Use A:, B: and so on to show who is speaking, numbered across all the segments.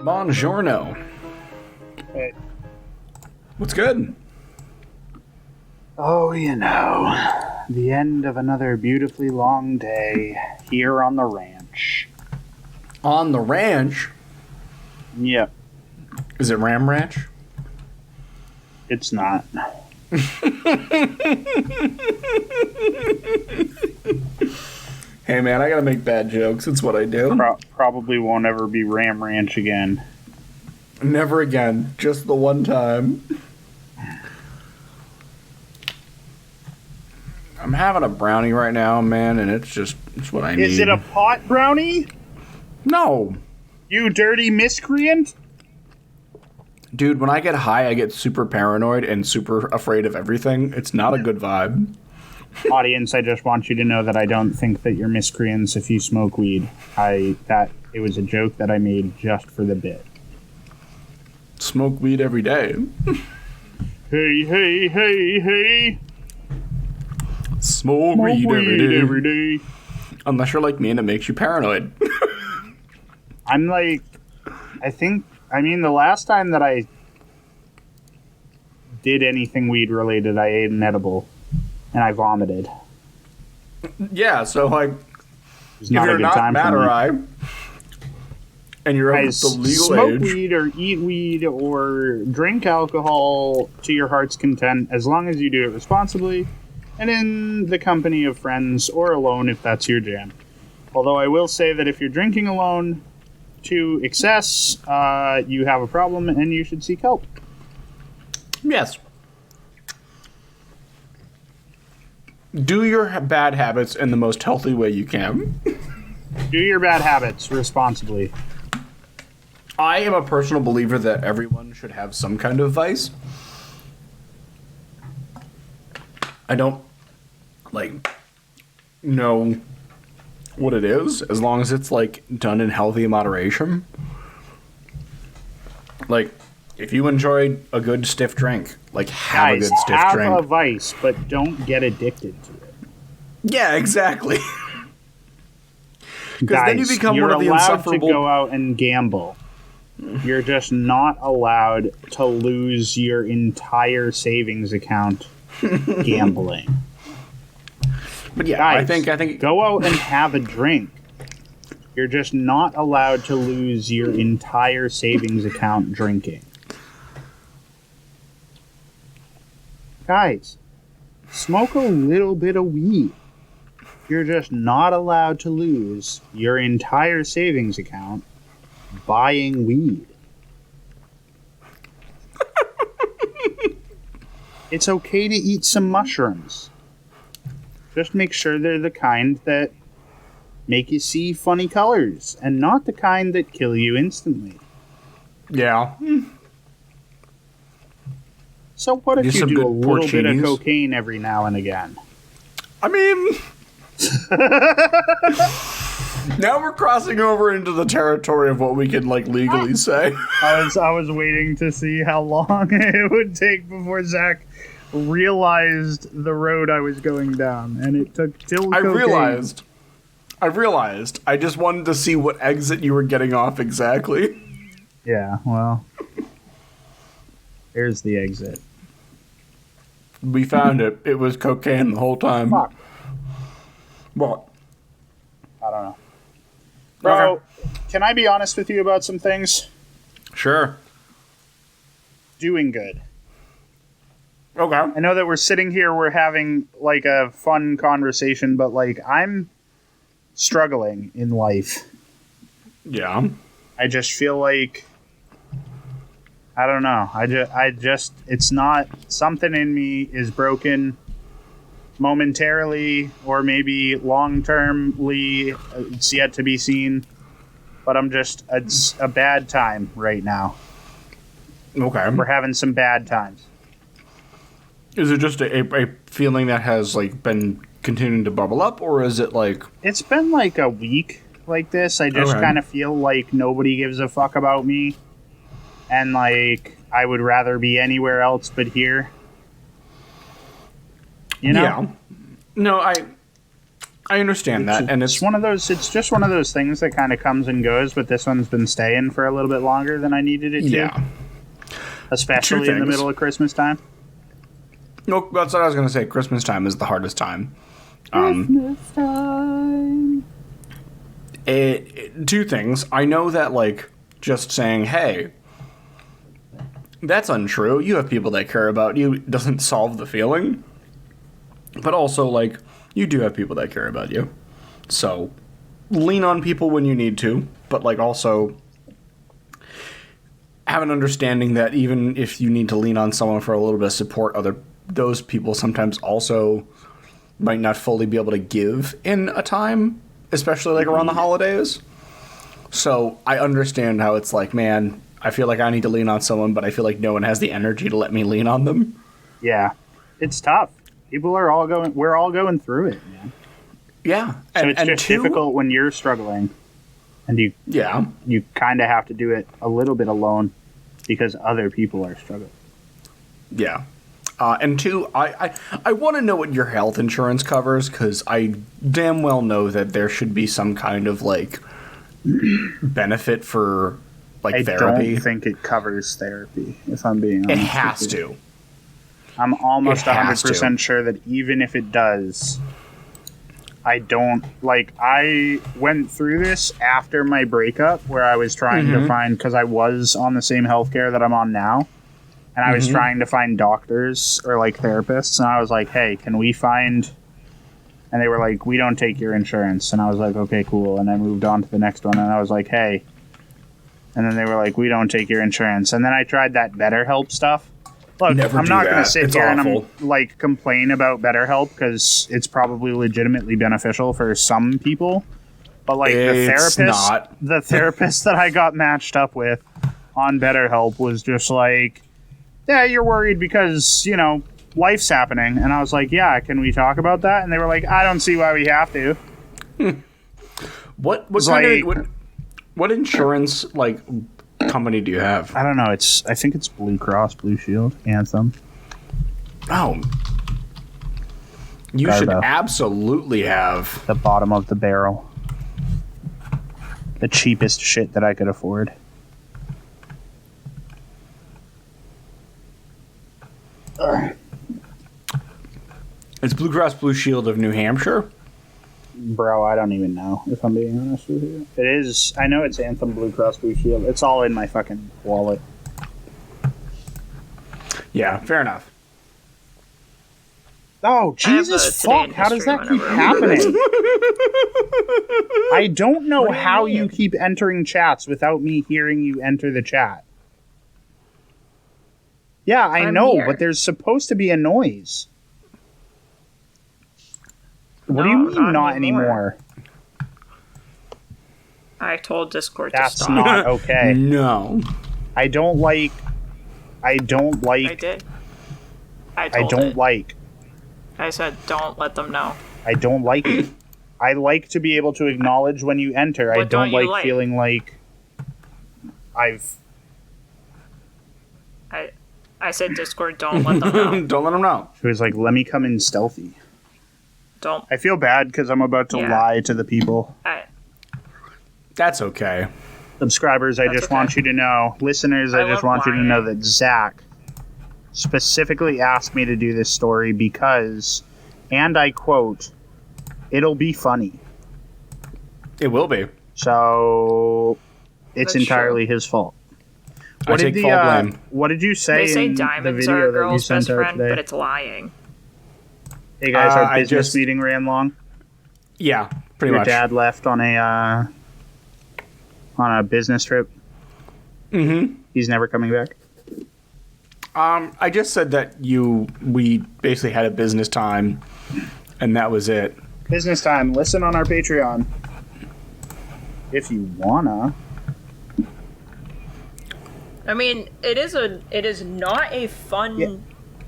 A: Buongiorno.
B: Hey.
A: What's good?
B: Oh, the end of another beautifully long day here on the ranch.
A: On the ranch?
B: Yep,
A: Is it Ram Ranch?
B: it's not.
A: Hey man, I gotta make bad jokes. It's what I do.
B: Probably won't ever be Ram Ranch again.
A: Never again. Just the one time. I'm having a brownie right now, man, and it's what I need.
B: Is it a pot brownie?
A: No.
B: You dirty miscreant?
A: Dude, when I get high, I get super paranoid and super afraid of everything. It's not a good vibe.
B: Audience, I just want you to know that I don't think that you're miscreants if you smoke weed. It was a joke that I made just for the bit.
A: Smoke weed every day.
B: Hey, hey, hey, hey.
A: Smoke weed every day. Unless you're like me and it makes you paranoid.
B: I'm like, the last time that I did anything weed related, I ate an edible and I vomited.
A: Yeah, so like,
B: It's not
A: if
B: a
A: you're
B: good
A: not
B: time for me.
A: Matter-eye, and you're of
B: Guys,
A: the legal
B: smoke
A: age,
B: weed or eat weed or drink alcohol to your heart's content as long as you do it responsibly and in the company of friends or alone if that's your jam. Although I will say that if you're drinking alone to excess, you have a problem and you should seek help.
A: yes. Do your bad habits in the most healthy way you can.
B: Do your bad habits responsibly.
A: I am a personal believer that everyone should have some kind of vice. I don't, know what it is, as long as it's, done in healthy moderation. If you enjoy a good stiff drink, have a good stiff drink.
B: Have a vice, but don't get addicted to it.
A: Yeah, exactly. Because then you become one of the insufferable...
B: You're allowed to go out and gamble. You're just not allowed to lose your entire savings account gambling.
A: But yeah,
B: Guys,
A: I think
B: go out and have a drink. You're just not allowed to lose your entire savings account drinking. Guys, smoke a little bit of weed. You're just not allowed to lose your entire savings account buying weed. It's okay to eat some mushrooms. Just make sure they're the kind that make you see funny colors and not the kind that kill you instantly.
A: Yeah.
B: So what if you do a little bit of
A: porcinis.
B: cocaine every now and again?
A: I mean... now we're crossing over into the territory of what we can, legally say.
B: I was waiting to see how long it would take before Zach realized the road I was going down, and it took till cocaine.
A: I realized. I just wanted to see what exit you were getting off exactly.
B: Yeah, well, here's the exit.
A: We found it. It was cocaine the whole time.
B: Fuck.
A: What?
B: I don't know. Bro,
A: Okay.
B: Can I be honest with you about some things?
A: Sure.
B: Doing good.
A: Okay.
B: I know that we're sitting here, we're having, a fun conversation, but, I'm struggling in life.
A: Yeah.
B: I just feel like... I don't know. I just... It's not... Something in me is broken momentarily, or maybe long-termly. It's yet to be seen. But I'm just... It's a bad time right now.
A: Okay.
B: We're having some bad times.
A: Is it just a feeling that has, been continuing to bubble up, or is it,
B: It's been, a week like this. I just kind of feel like nobody gives a fuck about me. And, I would rather be anywhere else but here. You know?
A: Yeah. No, I understand that, and it's
B: one of those. It's just one of those things that kind of comes and goes. But this one's been staying for a little bit longer than I needed it to.
A: Yeah.
B: Especially in the middle of Christmas time.
A: No, that's what I was going to say. Christmas time is the hardest time.
B: Christmas time.
A: Two things. I know that, like, just saying, hey, that's untrue. You have people that care about you doesn't solve the feeling. But also, like, you do have people that care about you. So, lean on people when you need to. But, like, also have an understanding that even if you need to lean on someone for a little bit of support, those people sometimes also might not fully be able to give in a time, especially, like, around the holidays. So, I understand how it's like, man, I feel like I need to lean on someone, but I feel like no one has the energy to let me lean on them.
B: Yeah. It's tough. We're all going through it, man.
A: Yeah.
B: So it's just difficult when you're struggling. And you kind of have to do it a little bit alone because other people are struggling.
A: Yeah. And two, I want to know what your health insurance covers, because I damn well know that there should be some kind of, like, benefit for, like, therapy.
B: I don't think it covers therapy, if I'm being honest.
A: It has to.
B: I'm almost 100% sure that even if it does, I went through this after my breakup where I was trying to find, because I was on the same healthcare that I'm on now, and I was trying to find doctors or, like, therapists, and I was like, hey, can we find... And they were like, we don't take your insurance. And I was like, okay, cool. And I moved on to the next one, and I was like, hey. And then they were like, we don't take your insurance. And then I tried that BetterHelp stuff. Look, I'm not going to sit here and complain about BetterHelp because it's probably legitimately beneficial for some people. But, like, the therapist that I got matched up with on BetterHelp was just like, yeah, you're worried because, life's happening. And I was like, yeah, can we talk about that? And they were like, I don't see why we have to.
A: What insurance, like, company do you have?
B: I don't know. I think it's Blue Cross Blue Shield, Anthem.
A: Oh. You should absolutely have
B: the bottom of the barrel. The cheapest shit that I could afford.
A: It's Blue Cross Blue Shield of New Hampshire?
B: Bro, I don't even know, if I'm being honest with you. It is... I know it's Anthem Blue Cross Blue Shield. It's all in my fucking wallet.
A: Yeah, fair enough.
B: Oh, Jesus fuck, how does that keep happening? I don't know how you keep entering chats without me hearing you enter the chat. Yeah, I know, but there's supposed to be a noise. What do you mean not anymore?
C: I told Discord to stop.
B: That's not okay.
A: No.
B: I don't like...
C: I did. I don't
B: like.
C: I said, don't let them know.
B: I don't like it. I like to be able to acknowledge when you enter.
C: What
B: I don't
C: like
B: feeling like
C: I said, Discord, don't let them know.
A: Don't let them know.
B: She was like, let me come in stealthy.
C: Don't.
B: I feel bad because I'm about to lie to the people.
A: That's okay.
B: Subscribers, I just want you to know. Listeners, I just want you to know that Zach specifically asked me to do this story because, and I quote, it'll be funny.
A: It will be.
B: So, it's entirely his fault.
A: I take full blame.
B: What did you say?
C: They say
B: in
C: diamonds
B: the video
C: are a girl's
B: that you
C: best
B: sent out
C: friend,
B: today?
C: but it's lying.
B: Hey guys, our business meeting ran long.
A: Yeah, pretty much.
B: Your dad left on a business trip.
A: Mm-hmm.
B: He's never coming back.
A: I just said that we basically had a business time, and that was it.
B: Business time. Listen on our Patreon if you wanna.
C: I mean, it is not a fun.
B: Yeah.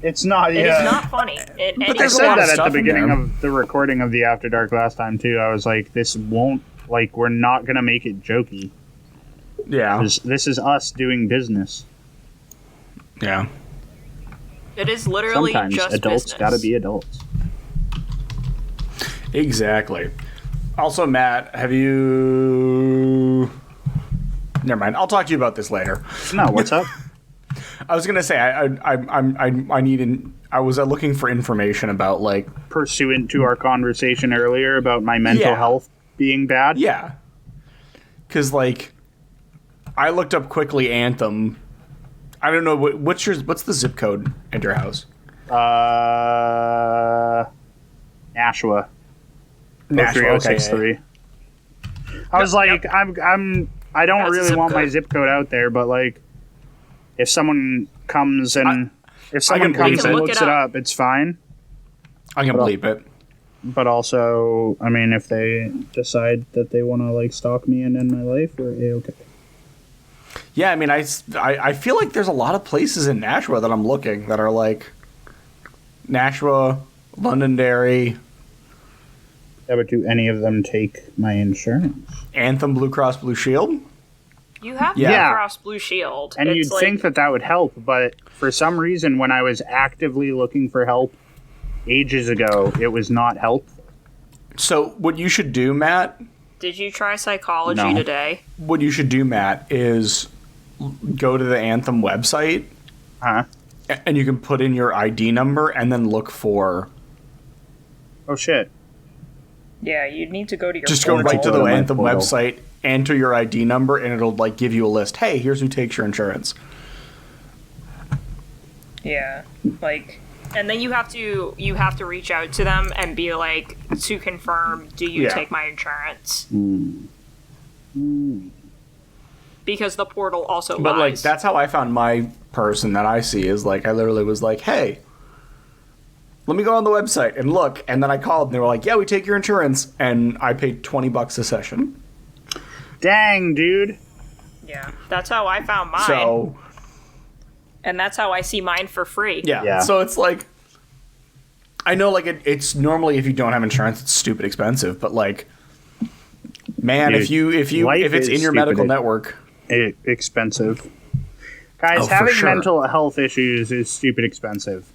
B: It's not.
C: It is not funny.
A: But
B: I said that at the beginning of the recording of the After Dark last time too. I was like, this won't, like, we're not gonna make it jokey.
A: Yeah.
B: This is us doing business.
A: Yeah.
C: It is literally
B: Sometimes
C: just
B: adults
C: business.
B: gotta be adults.
A: Exactly. Also, Matt, have you... Never mind. I'll talk to you about this later.
B: No, what's up?
A: I was gonna say I was looking for information about like
B: Pursuant to our conversation earlier about my mental health being bad.
A: Yeah. Because like I looked up quickly Anthem. I don't know what's the zip code at your house?
B: Nashua.
A: Nashua. Okay.
B: 03063. I was like, I don't
C: That's
B: really want my
C: code.
B: zip code out there, but like, if someone comes and
A: can
B: looks
C: look
B: it
C: it
B: up, it's fine.
A: I can bleep it.
B: But also, I mean, if they decide that they want to like stalk me and end my life, we're A-okay.
A: Yeah, I mean, I feel like there's a lot of places in Nashua that I'm looking that are like Nashua, Londonderry,
B: Yeah, but do any of them take my insurance?
A: Anthem, Blue Cross Blue Shield.
C: You have
A: Yeah.
C: Blue Cross Blue Shield.
B: And
C: It's
B: you'd think that would help, but for some reason, when I was actively looking for help ages ago, it was not helpful.
A: So what you should do, Matt,
C: Did you try psychology
B: No.
C: today?
A: is go to the Anthem website
B: Huh?
A: and you can put in your ID number and then look for...
B: Oh, shit.
C: Yeah, you'd need to go to your
A: Just go
C: portal.
A: right to the
B: Go to my
A: Anthem
B: portal.
A: website, enter your ID number, and it'll like give you a list. Hey, here's who takes your insurance.
C: Yeah, like, and then you have to reach out to them and be like, to confirm, do you
A: Yeah.
C: take my insurance? Because the portal also
A: But like
C: lies.
A: that's how I found my person that I see is like I literally was like, hey, let me go on the website and look, and then I called and they were like, yeah, we take your insurance, and I paid $20 a session.
B: Dang, dude.
C: Yeah, that's how I found mine,
A: So
C: and that's how I see mine for free.
A: yeah, so it's like I know like it's normally if you don't have insurance, it's stupid expensive, but like man,
B: Dude,
A: if
B: life
A: it's
B: is
A: in your
B: stupid.
A: medical network.
B: Expensive. Guys,
A: Oh, for
B: having
A: sure.
B: mental health issues is stupid expensive.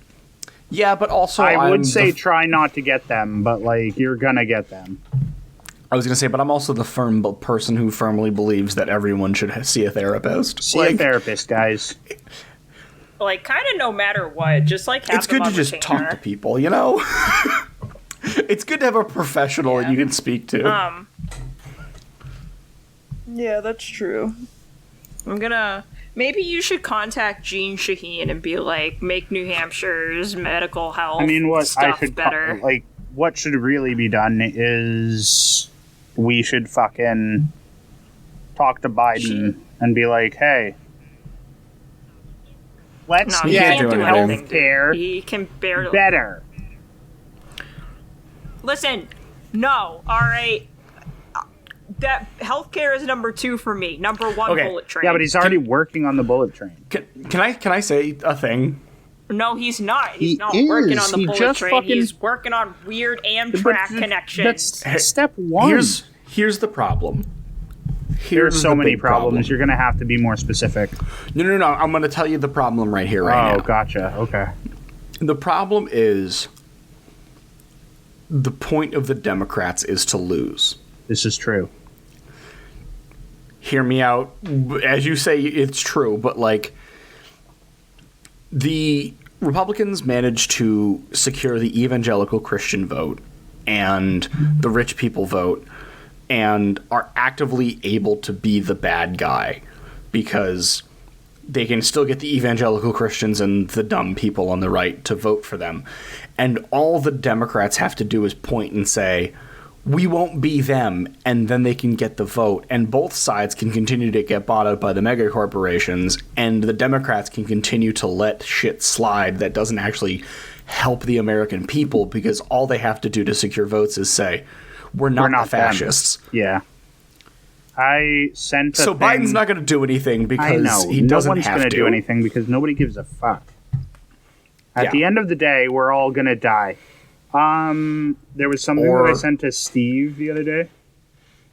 A: Yeah, but also
B: I would
A: I'm
B: say
A: the-
B: try not to get them, but like you're gonna get them.
A: I was gonna say, but I'm also the person who firmly believes that everyone should see a therapist.
B: See a therapist, guys.
C: Like, kind of no matter what, just like have
A: It's good
C: them
A: to
C: on
A: just
C: retainer.
A: talk to people, you know? It's good to have a professional that
C: Yeah.
A: you can speak to.
C: Yeah, that's true. Maybe you should contact Jean Shaheen and be like, make New Hampshire's medical health
B: I mean, what I
C: stuff
B: should
C: better.
B: like. What should really be done is we should fucking talk to Biden and be like, hey, let's
C: No, he
B: get
C: can't do
A: anything.
C: anything.
B: healthcare
C: He can barely.
B: better.
C: Listen, no, alright. That healthcare is number 2 for me. Number 1,
A: Okay.
C: bullet train.
B: Yeah, but he's already working on the bullet train.
A: Can I say a thing?
C: No, he's not. He's
B: He
C: not working
B: is.
C: on the
B: He
C: bullet
B: just
C: train.
B: fucking-
C: He's working on weird Amtrak connections.
B: That's step one.
A: Here's the problem.
B: There's so
A: the
B: many
A: big
B: problems. You're going to have to be more specific.
A: No. I'm going to tell you the problem right here, right now.
B: Gotcha. Okay.
A: The problem is the point of the Democrats is to lose.
B: This is true.
A: Hear me out. As you say, it's true, but like the Republicans managed to secure the evangelical Christian vote and the rich people vote and are actively able to be the bad guy because they can still get the evangelical Christians and the dumb people on the right to vote for them. And all the Democrats have to do is point and say, we won't be them, and then they can get the vote. And both sides can continue to get bought out by the mega corporations, and the Democrats can continue to let shit slide that doesn't actually help the American people because all they have to do to secure votes is say, we're not
B: not
A: the
B: them."
A: fascists.
B: Yeah. I sent a
A: So
B: thing.
A: Biden's not going to do anything because
B: I know.
A: he
B: no
A: doesn't
B: one's
A: have
B: gonna
A: to.
B: do anything because nobody gives a fuck. At
A: Yeah.
B: the end of the day, we're all going to die. There was something
A: Or-
B: that I sent to Steve the other day.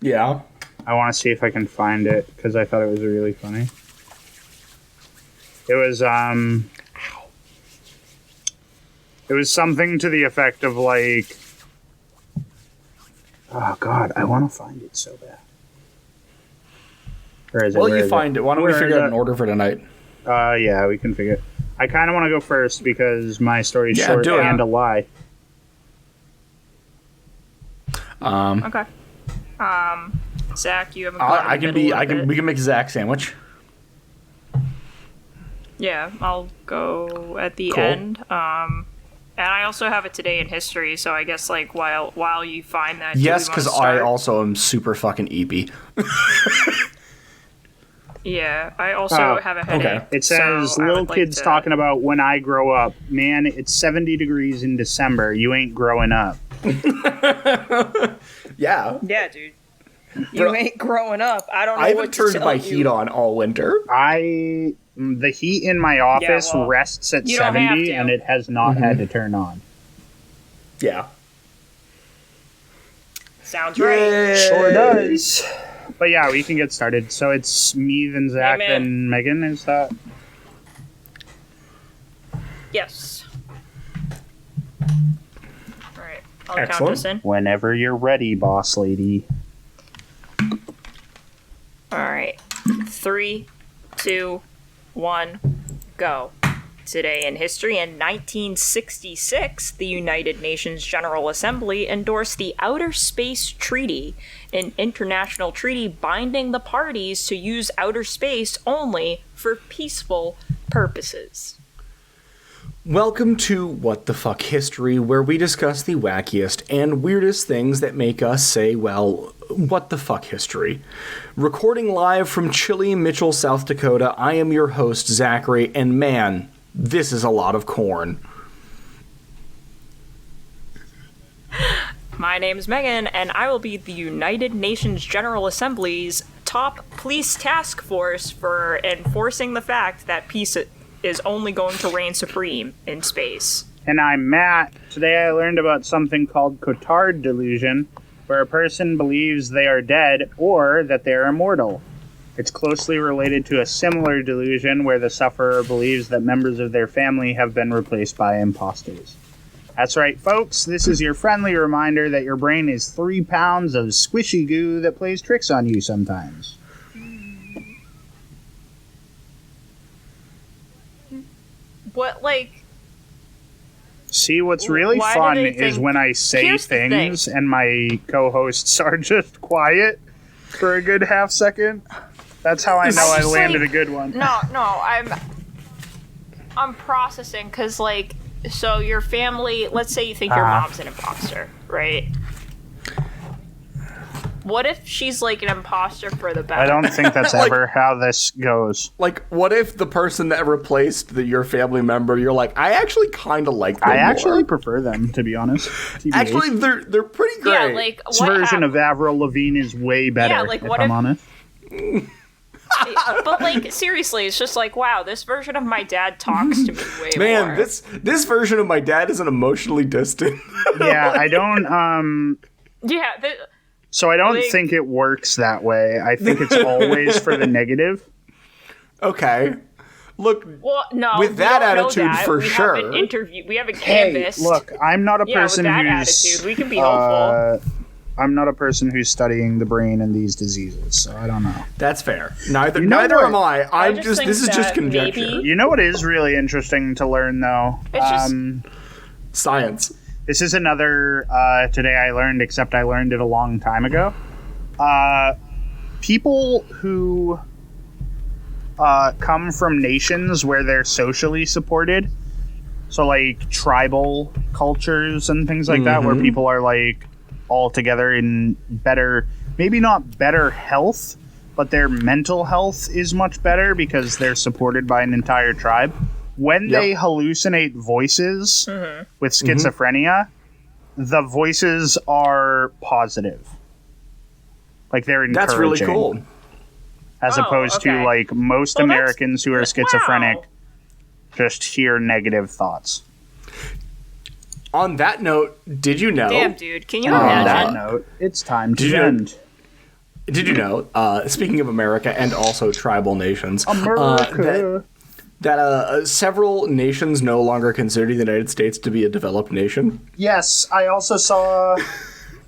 A: Yeah.
B: I want to see if I can find it because I thought it was really funny. It was something to the effect of like, Oh God, I want to find it so bad. Where is it?
A: Well,
B: Where
A: you
B: is
A: find it. Why don't we
B: Where
A: figure
B: is
A: out an
B: it?
A: order for tonight?
B: Yeah, we can figure it. I kind of want to go first because my story's short
A: do it.
B: and a lie.
C: Okay. Zach, you haven't gone
A: I
C: in the
A: can be.
C: middle
A: I
C: of
A: can.
C: it.
A: We can make a Zach sandwich.
C: Yeah, I'll go at the
A: Cool.
C: end. And I also have it today in history, so I guess like while you find that.
A: Yes,
C: because
A: because I also am super fucking eepy.
C: Yeah, I also
B: Oh,
C: have a headache.
A: okay.
B: It says
C: so I
B: little
C: would like
B: kids
C: to-
B: talking about when I grow up. Man, it's 70 degrees in December. You ain't growing up.
A: Yeah.
C: Yeah, dude. You ain't growing up. I don't know
A: I
C: what
A: haven't
C: to
A: turned
C: tell
A: my
C: you.
A: heat on all winter.
B: The heat in my office
C: well,
B: rests at
C: you don't have
B: 70
C: to.
B: and it has not had to turn on.
A: Yeah.
C: Sounds right.
B: Sure does. But yeah, we can get started. So it's me, then Zach,
C: Amen.
B: then Megan. Is that?
C: Yes. Alright, I'll count
A: Excellent.
C: this in.
B: Whenever you're ready, boss lady.
C: Alright. 3, 2, 1, go. Today in history, in 1966, the United Nations General Assembly endorsed the Outer Space Treaty, an international treaty binding the parties to use outer space only for peaceful purposes.
A: Welcome to What the Fuck History, where we discuss the wackiest and weirdest things that make us say, well, what the fuck history. Recording live from chilly Mitchell, South Dakota, I am your host, Zachary, and man, this is a lot of corn.
C: My name is Meghan, and I will be the United Nations General Assembly's top police task force for enforcing the fact that peace is only going to reign supreme in space.
B: And I'm Matt. Today I learned about something called Cotard delusion, where a person believes they are dead or that they are immortal. It's closely related to a similar delusion where the sufferer believes that members of their family have been replaced by imposters. That's right, folks. This is your friendly reminder that your brain is 3 pounds of squishy goo that plays tricks on you sometimes.
C: What, like...
B: See, what's really
C: Why do
B: fun
C: they
B: is
C: think-
B: when I say
C: Here's the
B: things and my co-hosts are just quiet for a good half second. That's how I know I
C: just,
B: landed
C: like-
B: a good one.
C: No, I'm processing, because, like, so your family, let's say you think your mom's an imposter, right? What if she's, like, an imposter for the better?
B: I don't think that's
A: Like-
B: ever how this goes.
A: Like, what if the person that replaced your family member, you're like, I actually kind of like them
B: I
A: more.
B: actually prefer them, to be honest. TBH.
A: Actually, they're pretty great.
C: Yeah, like,
B: This
C: what
B: version
C: hap-
B: of Avril Lavigne is way better,
C: Yeah, like,
B: if
C: what
B: I'm
C: if-
B: honest.
C: But, like, seriously, it's just like, wow, this version of my dad talks to me way
A: Man,
C: more.
A: this version of my dad isn't emotionally distant.
B: Yeah, I don't,
C: Yeah,
B: so I don't
C: Like-
B: think it works that way. I think it's always for the negative.
A: Okay. Look,
C: well, no,
A: With
C: we
A: that
C: don't know
A: attitude,
C: that.
A: for
C: we
A: sure.
C: Have an interview. We have a
B: Hey,
C: canvas.
B: look, I'm not a
C: Yeah, with
B: person
C: that
B: who's...
C: attitude, we can be hopeful.
B: I'm not a person who's studying the brain and these diseases, so I don't know.
A: that's fair. Neither
B: You know
A: neither
B: what?
A: am I. I'm
C: just
A: just
C: think
A: this is just
C: that
A: conjecture.
C: maybe-
B: You know what is really interesting to learn, though?
C: It's just-
A: Science.
B: This is another Today I Learned, except I learned it a long time ago. People who come from nations where they're socially supported, so like tribal cultures and things like that, where people are like all together in better, maybe not better health, but their mental health is much better because they're supported by an entire tribe. When they hallucinate voices with schizophrenia, the voices are positive. Like they're encouraging.
A: That's really cool.
B: As
C: Oh,
B: opposed to
C: okay.
B: like most
C: Well, that's-
B: Americans who are schizophrenic
C: Wow.
B: just hear negative thoughts.
A: On that note, did you know?
C: Damn, dude, can you
B: On
C: imagine?
B: that note, it's time
A: Did
B: to
A: you know-
B: end.
A: Did you know? Speaking of America and also tribal nations,
B: America.
A: that several nations no longer consider the United States to be a developed nation.
B: Yes, I also saw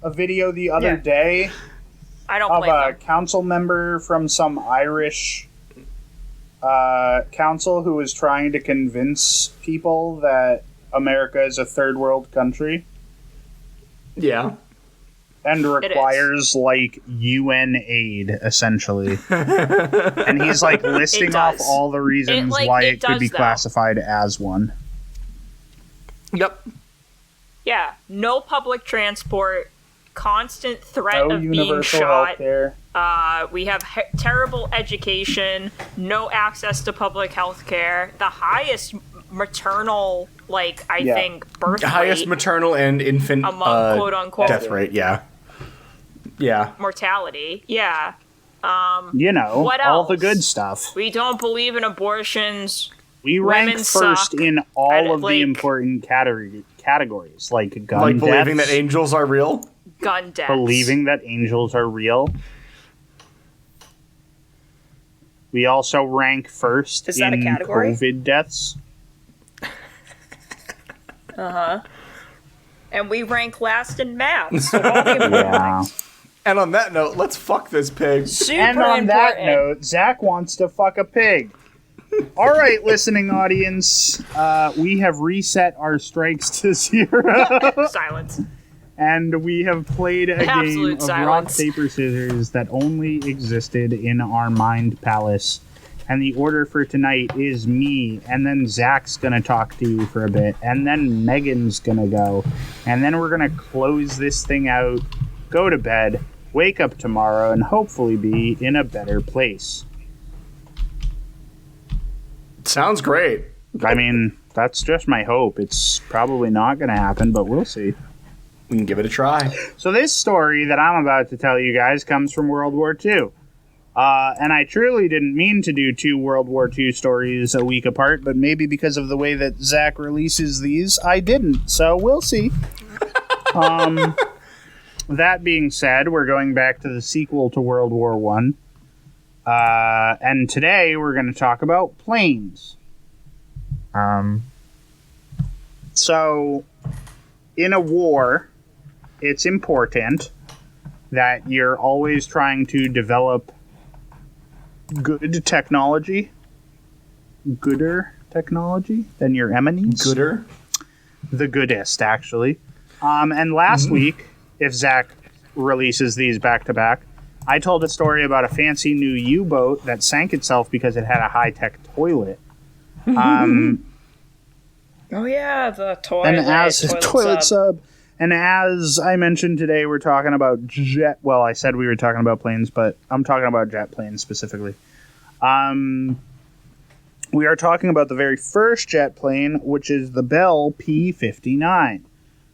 B: a video the other
C: Yeah.
B: day
C: I don't
B: of
C: blame
B: a
C: them.
B: council member from some Irish council who was trying to convince people that America is a third world country
A: Yeah.
B: and requires like UN aid, essentially. And he's like listing off all the reasons why it could be classified as one.
A: Yep.
C: Yeah, no public transport, constant threat
B: No
C: of being
B: universal
C: shot.
B: healthcare.
C: We have terrible education, no access to public health care, the highest maternal, I think, birth
A: Highest
C: rate
A: maternal and infant
C: among quote-unquote
A: death rate, yeah. Yeah.
C: mortality. Yeah.
B: You know,
C: What
B: all the
C: else?
B: good stuff.
C: We don't believe in abortions.
B: We rank
C: Women
B: first
C: suck.
B: in all of the
C: like-
B: important categories, like gun
A: Like believing
B: deaths,
A: that angels are real?
C: Gun deaths.
B: believing that angels are real. We also rank first
C: Is that a
B: in
C: category?
B: COVID deaths.
C: And we rank last in math. So don't get me wrong.
B: Yeah.
A: And on that note, let's fuck this pig.
C: Super
B: And on
C: important.
B: that note, Zach wants to fuck a pig. All right, listening audience, we have reset our strikes to 0.
C: Silence.
B: And we have played a game
C: Absolute
B: of rock,
C: silence.
B: paper, scissors that only existed in our mind palace. And the order for tonight is me, and then Zach's gonna talk to you for a bit, and then Megan's gonna go. And then we're gonna close this thing out, go to bed, wake up tomorrow, and hopefully be in a better place.
A: Sounds great.
B: I mean, that's just my hope. It's probably not gonna happen, but we'll see.
A: We can give it a try.
B: So this story that I'm about to tell you guys comes from World War II. And I truly didn't mean to do 2 World War II stories a week apart, but maybe because of the way that Zach releases these, I didn't. So we'll see. That being said, we're going back to the sequel to World War One. And today we're going to talk about planes. So, in a war, it's important that you're always trying to develop good technology, gooder technology than your enemies.
A: Gooder.
B: The goodest, actually. And last week, if Zach releases these back to back, I told a story about a fancy new U-boat that sank itself because it had a high-tech toilet.
C: Oh yeah, the toilet.
B: And as toilet sub. And as I mentioned today, we're talking about jet. Well, I said we were talking about planes, but I'm talking about jet planes specifically. We are talking about the very first jet plane, which is the Bell P-59,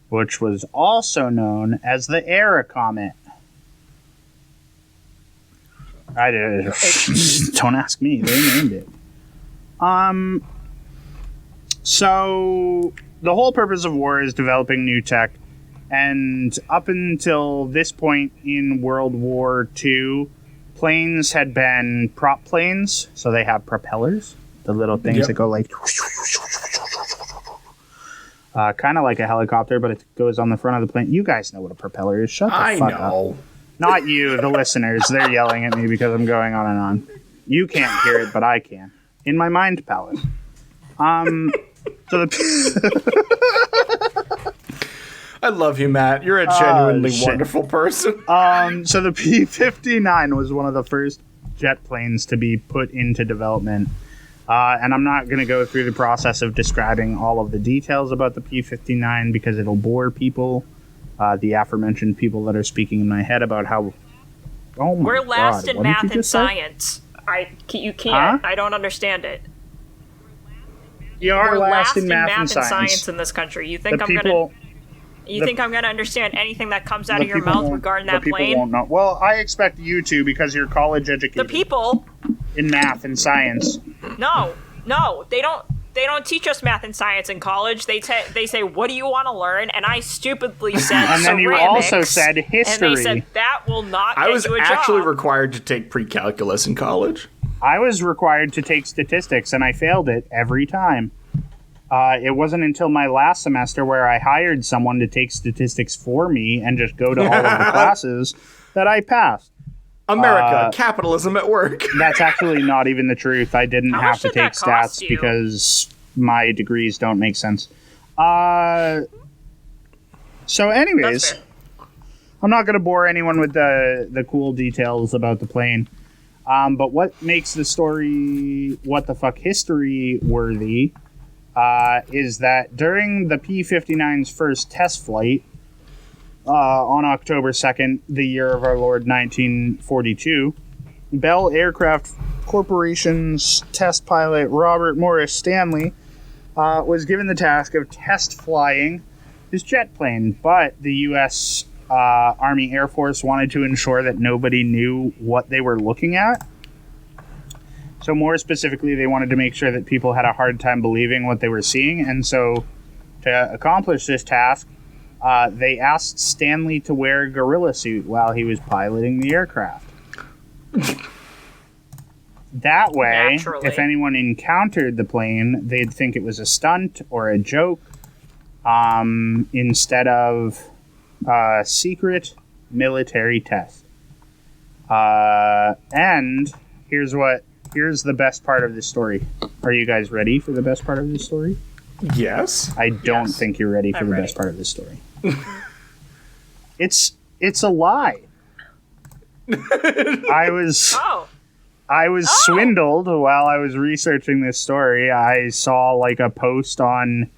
B: which was also known as the Aerocomet. I did. Don't ask me. They named it. So the whole purpose of war is developing new tech, and up until this point in World War II, planes had been prop planes, so they have propellers, the little things that go like kind of like a helicopter, but it goes on the front of the plane. You guys know what a propeller is. Shut the fuck up. Not you, the listeners. They're yelling at me because I'm going on and on. You can't hear it, but I can. In my mind palace. So
A: I love you, Matt. You're a genuinely
B: shit.
A: wonderful person.
B: So the P-59 was one of the first jet planes to be put into development. And I'm not going to go through the process of describing all of the details about the P-59 because it'll bore people. The aforementioned people that are speaking in my head about how... Oh my
C: We're last
B: God,
C: in
B: what did you
C: math and
B: just say?
C: science. You can't.
B: Huh?
C: I don't understand it.
B: You are
C: We're
B: last in math and
C: science
B: science.
C: in this country. You
B: The
C: think I'm
B: people...
C: gonna? You think I'm gonna understand anything that comes out
B: the
C: of your
B: people
C: mouth
B: won't-
C: regarding
B: the
C: that
B: people
C: plane?
B: won't know. Well, I expect you to because you're college educated.
C: The people?
B: In math and science.
C: No, they don't. They don't teach us math and science in college. They say, "What do you want to learn?" And I stupidly said,
B: And then you
C: ceramics,
B: also said history.
C: And they said that will not.
A: I
C: get
A: was
C: you a
A: actually
C: job.
A: required to take pre-calculus in college.
B: I was required to take statistics, and I failed it every time. It wasn't until my last semester where I hired someone to take statistics for me and just go to all of the classes that I passed.
A: America, capitalism at work.
B: That's actually not even the truth. I didn't have to take stats because my degrees don't make sense. So anyways, I'm not going to bore anyone with the cool details about the plane. But what makes the story what the fuck history worthy is that during the P-59's first test flight on October 2nd, the year of our Lord 1942, Bell Aircraft Corporation's test pilot Robert Morris Stanley was given the task of test flying his jet plane, but the U.S. Army Air Force wanted to ensure that nobody knew what they were looking at. So more specifically, they wanted to make sure that people had a hard time believing what they were seeing. And so to accomplish this task, they asked Stanley to wear a gorilla suit while he was piloting the aircraft. That way, if anyone encountered the plane, they'd think it was a stunt or a joke instead of a secret military test. And here's the best part of this story. Are you guys ready for the best part of this story?
A: Yes.
B: I don't think you're ready for the best part of this story. It's a lie. I was swindled while I was researching this story. I saw like a post on,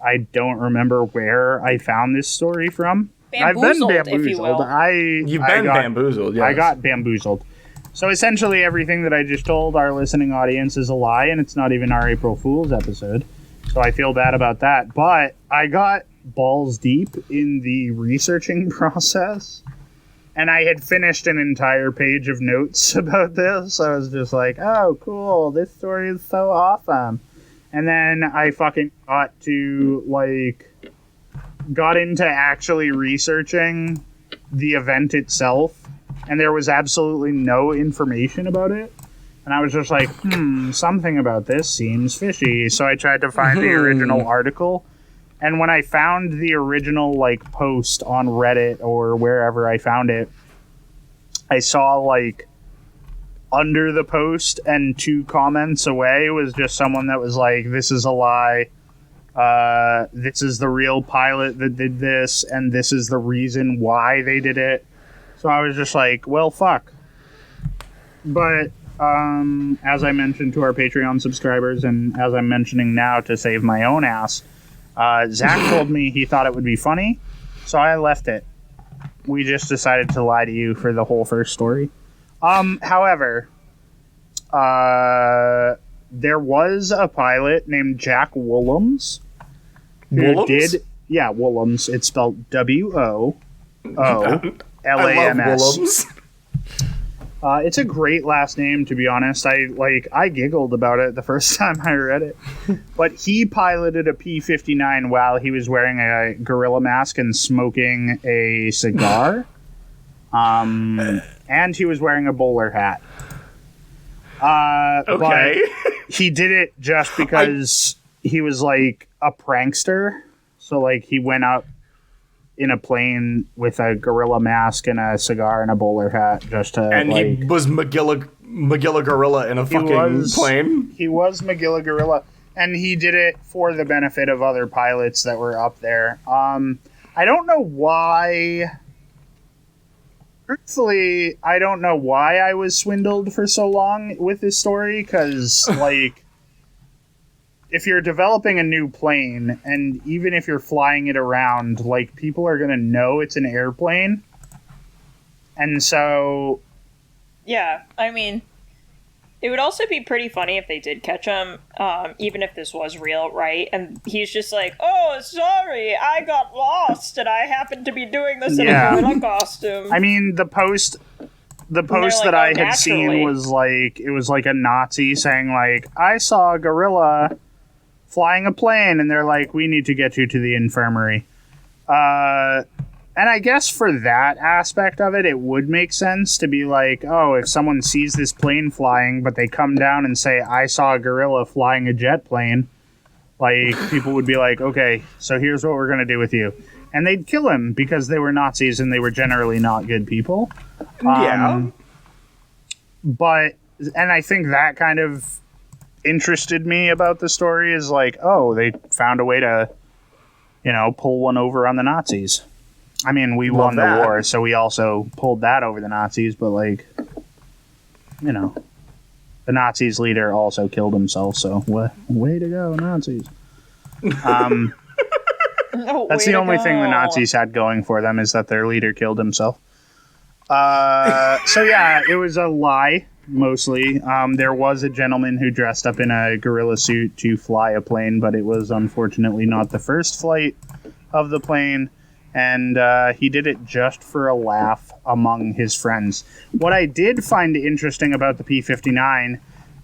B: I don't remember where I found this story from. I've been bamboozled. If you will.
A: You've been bamboozled, yes.
B: I got bamboozled. So essentially everything that I just told our listening audience is a lie, and it's not even our April Fool's episode. So I feel bad about that. But I got balls deep in the researching process, and I had finished an entire page of notes about this. I was just like, oh, cool, this story is so awesome. And then I fucking got into actually researching the event itself, and there was absolutely no information about it. And I was just like, something about this seems fishy. So I tried to find the original article. And when I found the original post on Reddit or wherever I found it, I saw under the post and 2 comments away was just someone that was like, this is a lie. This is the real pilot that did this, and this is the reason why they did it. So I was just like, well, fuck. But as I mentioned to our Patreon subscribers, and as I'm mentioning now to save my own ass, Zach told me he thought it would be funny, so I left it. We just decided to lie to you for the whole first story. However, there was a pilot named Jack Woolhams.
A: Woolhams?
B: Yeah, Woolhams. It's spelled W-O-O-L-A-M-S.
A: I love Woolhams.
B: It's a great last name, to be honest. I giggled about it the first time I read it. But he piloted a P-59 while he was wearing a gorilla mask and smoking a cigar. And he was wearing a bowler hat.
A: Okay.
B: But he did it just because he was a prankster. So he went up in a plane with a gorilla mask and a cigar and a bowler hat just to. And
A: he was Magilla Gorilla in a fucking plane.
B: He was Magilla Gorilla, and he did it for the benefit of other pilots that were up there. I don't know why. Truthfully, I don't know why I was swindled for so long with this story, because, if you're developing a new plane, and even if you're flying it around, people are going to know it's an airplane. And so...
C: Yeah, I mean, it would also be pretty funny if they did catch him, even if this was real, right? And he's just like, oh, sorry, I got lost, and I happened to be doing this in a gorilla costume.
B: I mean, the post that I had seen was it was a Nazi saying, I saw a gorilla flying a plane, and they're like, we need to get you to the infirmary. And I guess for that aspect of it, it would make sense to be if someone sees this plane flying, but they come down and say, I saw a gorilla flying a jet plane, Like, people would be like, okay, so here's what we're going to do with you. And they'd kill him because they were Nazis and they were generally not good people.
A: Yeah.
B: But, and I think that kind of interested me about the story is like, oh, they found a way to, pull one over on the Nazis. I mean, we won the war, so we also pulled that over the Nazis, but like, the Nazis' leader also killed himself, so way to go, Nazis. That's the only thing the Nazis had going for them, is that their leader killed himself. So yeah, it was a lie, mostly. There was a gentleman who dressed up in a gorilla suit to fly a plane, but it was unfortunately not the first flight of the plane, and he did it just for a laugh among his friends. What I did find interesting about the P-59,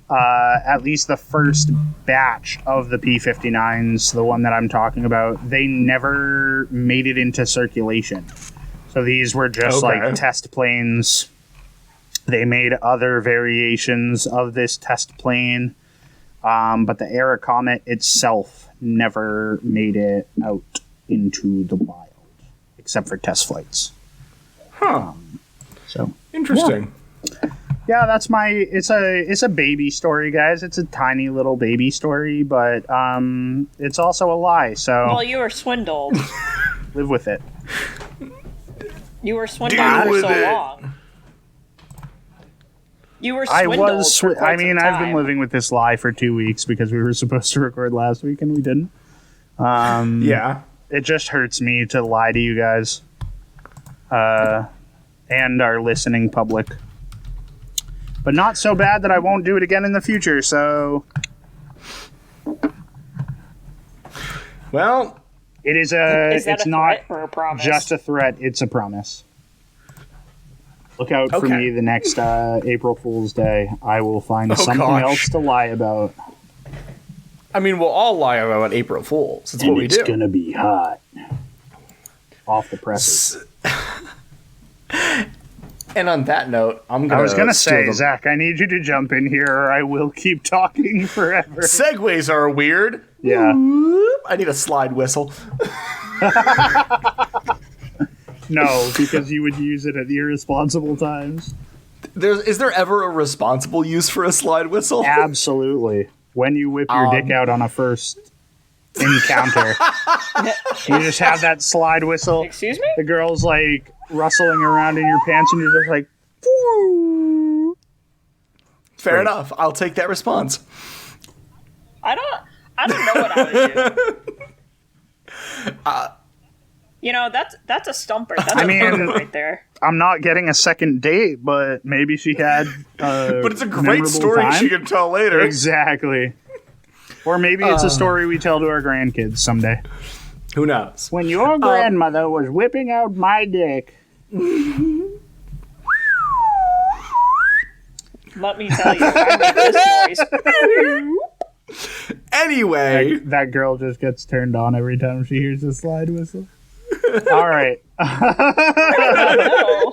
B: at least the first batch of the P-59s, the one that I'm talking about, they never made it into circulation. So these were just like test planes. They made other variations of this test plane, but the Era Comet itself never made it out into the wild, except for test flights.
A: Huh.
B: So
A: interesting.
B: Yeah, that's it's a baby story, guys. It's a tiny little baby story, but it's also a lie. So
C: Well, you were swindled.
B: live with it.
C: You were swindled for so long. You were swindled for quite some
B: I've been
C: time.
B: living with this lie for 2 weeks because we were supposed to record last week and we didn't.
A: Yeah.
B: It just hurts me to lie to you guys and our listening public. But not so bad that I won't do it again in the future, so...
A: Well...
C: Is
B: it's
C: a
B: not
C: threat or a promise?
B: just a threat, it's a promise. Look out for me the next April Fool's Day. I will find something else to lie about.
A: I mean, we'll all lie about April Fools. That's what we do.
B: It's gonna be hot. Off the presses.
A: And on that note, I
B: was gonna say, Zach, I need you to jump in here or I will keep talking forever.
A: Segues are weird.
B: Yeah.
A: I need a slide whistle.
B: No, because you would use it at irresponsible times.
A: Is there ever a responsible use for a slide whistle?
B: Absolutely. When you whip your dick out on a first encounter, you just have that slide whistle.
C: Excuse me?
B: The girl's like rustling around in your pants, and you're just like, woo.
A: Fair enough. I'll take that response.
C: I don't know what I would do. That's a stumper. That's a murder right there.
B: I'm not getting a second date, but maybe she had
A: but it's a great story
B: time.
A: she can tell later.
B: Exactly. Or maybe it's a story we tell to our grandkids someday.
A: Who knows?
B: When your grandmother was whipping out my dick.
C: Let me tell you, I made this noise.
A: Anyway.
B: That girl just gets turned on every time she hears a slide whistle. All right.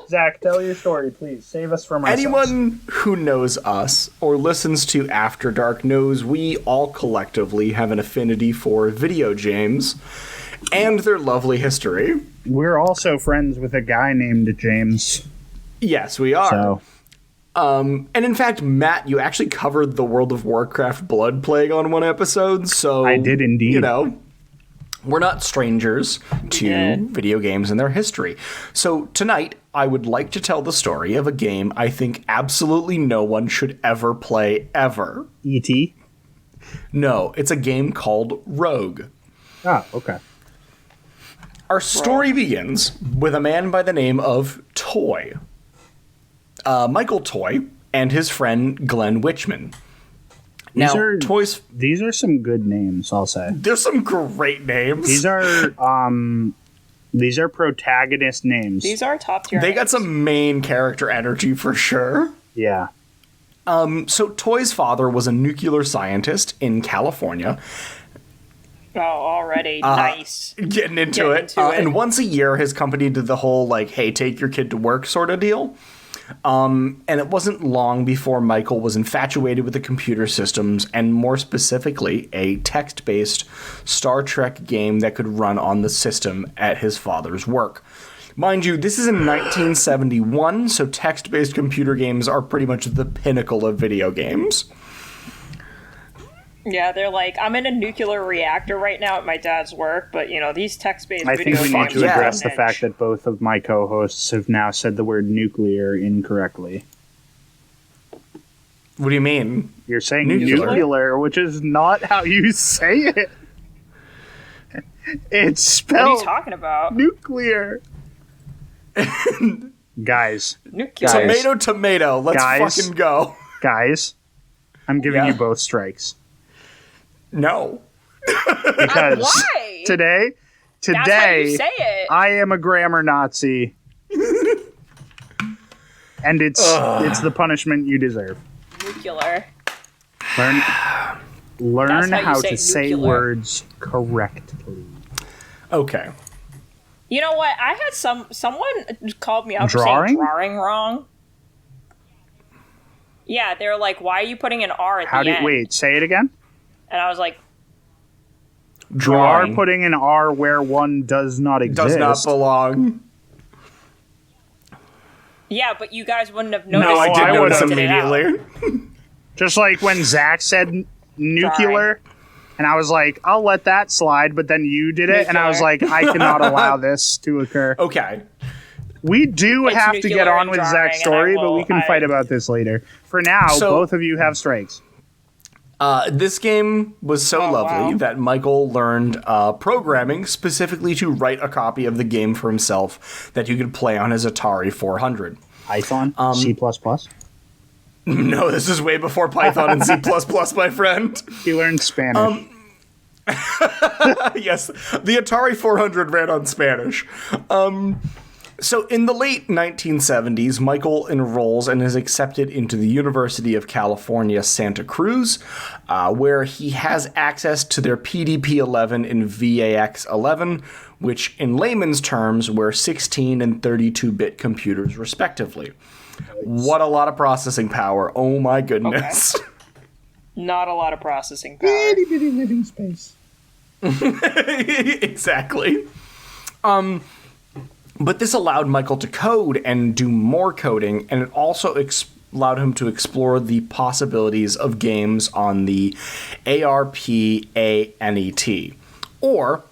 B: Zach, tell your story, please. Save us from ourselves.
A: Anyone who knows us or listens to After Dark knows we all collectively have an affinity for video games and their lovely history.
B: We're also friends with a guy named James.
A: Yes, we are.
B: So.
A: And in fact, Matt, you actually covered the World of Warcraft Blood Plague on one episode, so...
B: I did indeed.
A: You know, we're not strangers to video games and their history. So tonight, I would like to tell the story of a game I think absolutely no one should ever play, ever.
B: E.T.?
A: No, it's a game called Rogue.
B: Ah, okay.
A: Our story begins with a man by the name of Toy. Michael Toy and his friend Glenn Witchman.
B: These are some good names, I'll say.
A: There's some great names.
B: These are protagonist names.
C: These are top tier.
A: They got some main character energy for sure.
B: Yeah.
A: So Toy's father was a nuclear scientist in California.
C: Oh, already. Nice.
A: Getting into it. And once a year, his company did the whole, like, hey, take your kid to work sort of deal. And it wasn't long before Michael was infatuated with the computer systems, and more specifically, a text-based Star Trek game that could run on the system at his father's work. Mind you, this is in 1971, so text-based computer games are pretty much the pinnacle of video games.
C: Yeah, they're like, I'm in a nuclear reactor right now at my dad's work, but, these text-based
B: I
C: video
B: think we need
C: games
B: to
C: are
B: address the
C: edge.
B: fact that both of my co-hosts have now said the word nuclear incorrectly.
A: What do you mean?
B: You're saying
A: Nuclear?
B: nuclear, which is not how you say it. It's
C: What are
B: spelled
C: you talking about?
B: nuclear. Guys,
C: Nuclear.
A: Tomato. Let's
B: Guys.
A: fucking go.
B: I'm giving
A: Yeah.
B: you both strikes.
A: No.
B: Because
C: Why?
B: today,
C: That's how you say it.
B: I am a grammar Nazi. And it's the punishment you deserve.
C: Nuclear.
B: Learn
C: That's
B: how
C: you
B: to say
C: nuclear.
B: words correctly.
A: Okay.
C: You know what? I had someone called me out
B: Drawing?
C: for saying drawing wrong. Yeah, they were like, "Why are you putting an R at the end?"
B: Wait, say it again?
C: And I was like,
B: You are
A: Drawing
B: putting an R where one does not exist.
A: does not belong.
C: "Yeah, but you guys wouldn't have noticed."
A: No, I did
B: I
A: notice
B: would've.
A: immediately.
B: Just like when Zach said nuclear, and I was like, I'll let that slide, but then you did it, and I was like, I cannot allow this to occur.
A: Okay.
B: We do
C: It's
B: have to get
C: nuclear
B: on
C: and
B: with
C: drawing,
B: Zach's
C: and
B: story,
C: I
B: but we
C: will-
B: can fight about this later. For now,
A: So-
B: both of you have strikes.
A: This game was so lovely
C: wow.
A: that Michael learned programming specifically to write a copy of the game for himself that you could play on his Atari 400.
B: Python, C++.
A: No, this is way before Python and C++, my friend.
B: He learned Spanish.
A: Yes, the Atari 400 ran on Spanish. So in the late 1970s, Michael enrolls and is accepted into the University of California, Santa Cruz, where he has access to their PDP-11 and VAX-11, which in layman's terms were 16 and 32-bit computers, respectively. What a lot of processing power. Oh my goodness.
C: Not a lot of processing power.
B: Itty bitty living space.
A: Exactly. But this allowed Michael to code and do more coding, and it also allowed him to explore the possibilities of games on the ARPANET, or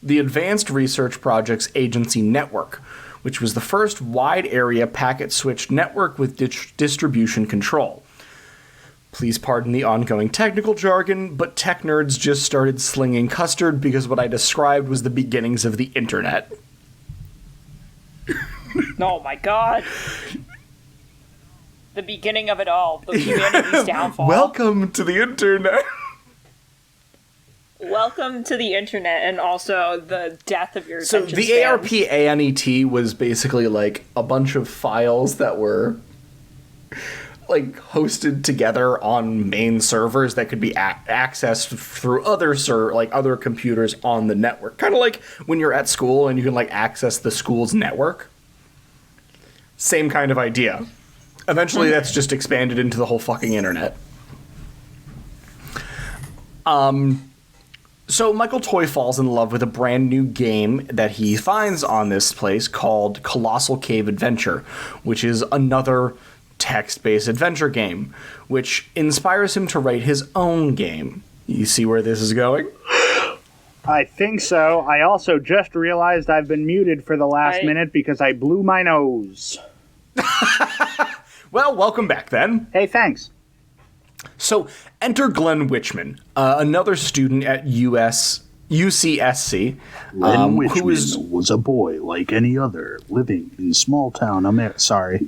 A: the Advanced Research Projects Agency Network, which was the first wide-area packet-switched network with distribution control. Please pardon the ongoing technical jargon, but tech nerds just started slinging custard because what I described was the beginnings of the internet.
C: Oh my god. The beginning of it all. The humanity's downfall.
A: Welcome to the internet.
C: Welcome to the internet and also the death of your
A: So
C: attention
A: the
C: spans.
A: ARPANET was basically like a bunch of files that were like hosted together on main servers that could be accessed through other computers on the network. Kind of like when you're at school and you can like access the school's network. Same kind of idea. Eventually that's just expanded into the whole fucking internet. So Michael Toy falls in love with a brand new game that he finds on this place called Colossal Cave Adventure, which is another text-based adventure game, which inspires him to write his own game. You see where this is going?
B: I think so. I also just realized I've been muted for the last minute because I blew my nose.
A: Well, welcome back then.
B: Hey, thanks.
A: So, enter Glenn Witchman, another student at UCSC.
D: Glenn
A: who
D: Witchman was a boy like any other, living in small town America.
B: Sorry.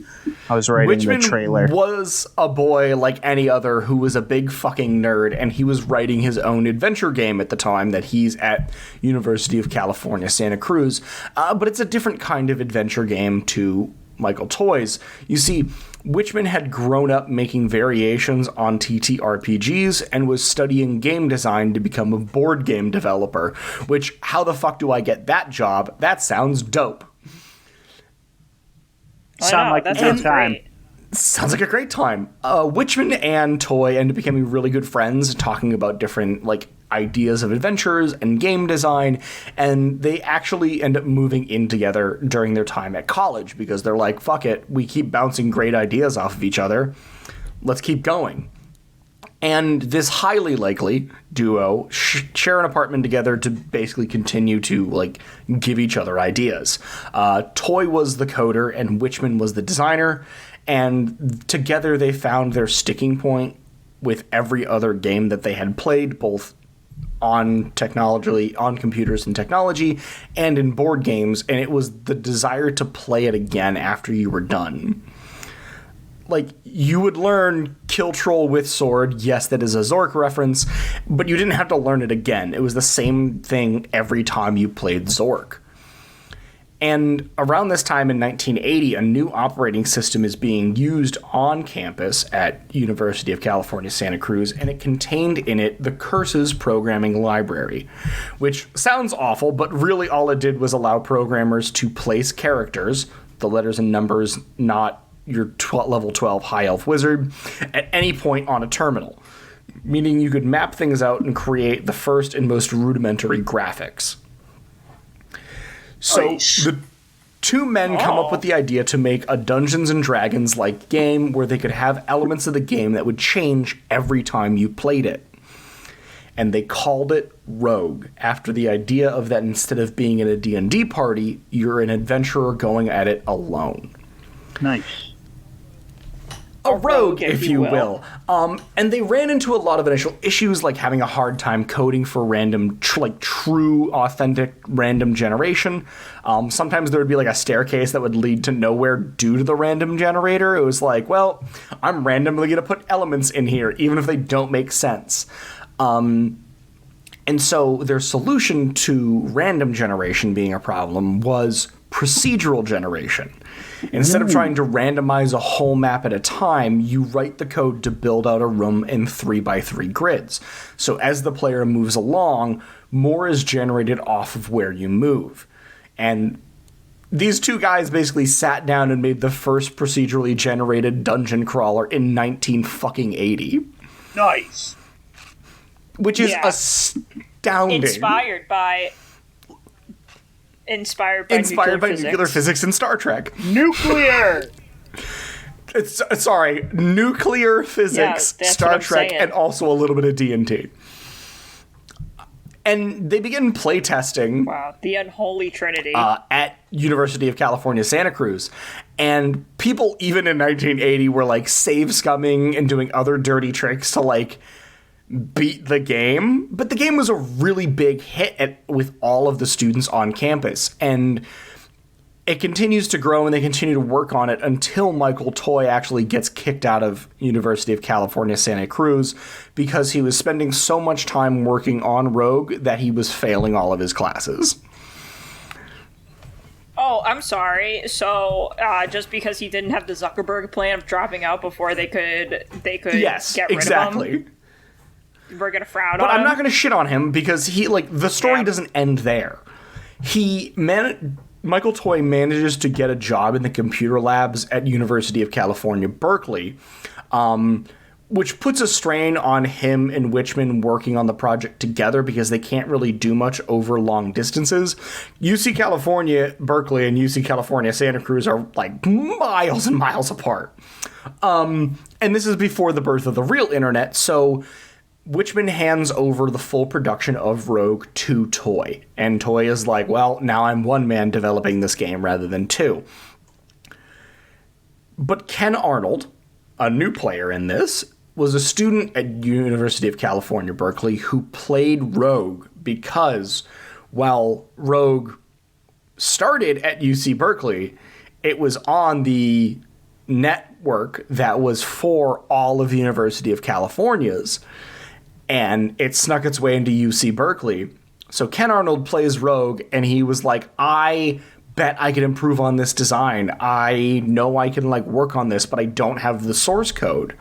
B: I was writing the trailer.
A: Was a boy like any other who was a big fucking nerd, and he was writing his own adventure game at the time that he's at University of California, Santa Cruz. But it's a different kind of adventure game to Michael Toy's. You see, Witchman had grown up making variations on TTRPGs and was studying game design to become a board game developer, which, how the fuck do I get that job? That sounds dope.
C: I
B: Sound
C: know,
B: like a
C: that
B: good
C: sounds
B: time.
C: great.
A: Sounds like a great time. Witchman and Toy end up becoming really good friends, talking about different, like, ideas of adventures and game design, and they actually end up moving in together during their time at college because they're like, fuck it, we keep bouncing great ideas off of each other. Let's keep going. And this highly likely duo share an apartment together to basically continue to, like, give each other ideas. Toy was the coder and Witchman was the designer, and together they found their sticking point with every other game that they had played, both on computers and technology, and in board games, and it was the desire to play it again after you were done. Like, you would learn Kill Troll with Sword, yes, that is a Zork reference, but you didn't have to learn it again. It was the same thing every time you played Zork. And around this time in 1980, a new operating system is being used on campus at University of California, Santa Cruz, and it contained in it the Curses programming library, which sounds awful, but really all it did was allow programmers to place characters, the letters and numbers, not your level 12 high elf wizard, at any point on a terminal, meaning you could map things out and create the first and most rudimentary graphics. So the two men come up with the idea to make a Dungeons and Dragons-like game where they could have elements of the game that would change every time you played it. And they called it Rogue, after the idea of that instead of being in a D&D party, you're an adventurer going at it alone.
D: Nice.
A: A rogue, if you will. And they ran into a lot of initial issues, like having a hard time coding for random, true, authentic random generation. Sometimes there would be like a staircase that would lead to nowhere due to the random generator. It was like, well, I'm randomly going to put elements in here, even if they don't make sense. And so their solution to random generation being a problem was procedural generation. Instead of trying to randomize a whole map at a time, you write the code to build out a room in 3x3 grids. So as the player moves along, more is generated off of where you move. And these two guys basically sat down and made the first procedurally generated dungeon crawler in 1980.
B: Nice.
A: Which is astounding.
C: Inspired by
A: nuclear physics and Star Trek.
B: Nuclear!
A: Nuclear physics, Star Trek, and also a little bit of D&T. And they begin playtesting.
C: Wow, the unholy trinity.
A: At University of California, Santa Cruz. And people, even in 1980, were like save scumming and doing other dirty tricks to like beat the game. But the game was a really big hit with all of the students on campus. And it continues to grow, and they continue to work on it until Michael Toy actually gets kicked out of University of California, Santa Cruz, because he was spending so much time working on Rogue that he was failing all of his classes.
C: Oh, I'm sorry. So, just because he didn't have the Zuckerberg plan of dropping out before they could
A: yes,
C: get rid
A: exactly.
C: of him, we're gonna frown
A: but
C: on him.
A: I'm not gonna shit on him because the story doesn't end there. Michael Toy manages to get a job in the computer labs at University of California, Berkeley, which puts a strain on him and Witchman working on the project together because they can't really do much over long distances. UC California, Berkeley, and UC California, Santa Cruz are like miles and miles apart. And this is before the birth of the real internet, so Witchman hands over the full production of Rogue to Toy. And Toy is like, well, now I'm one man developing this game rather than two. But Ken Arnold, a new player in this, was a student at University of California, Berkeley, who played Rogue because while Rogue started at UC Berkeley, it was on the network that was for all of the University of California's. And it snuck its way into UC Berkeley. So Ken Arnold plays Rogue, and he was like, I bet I can improve on this design. I know I can work on this, but I don't have the source code.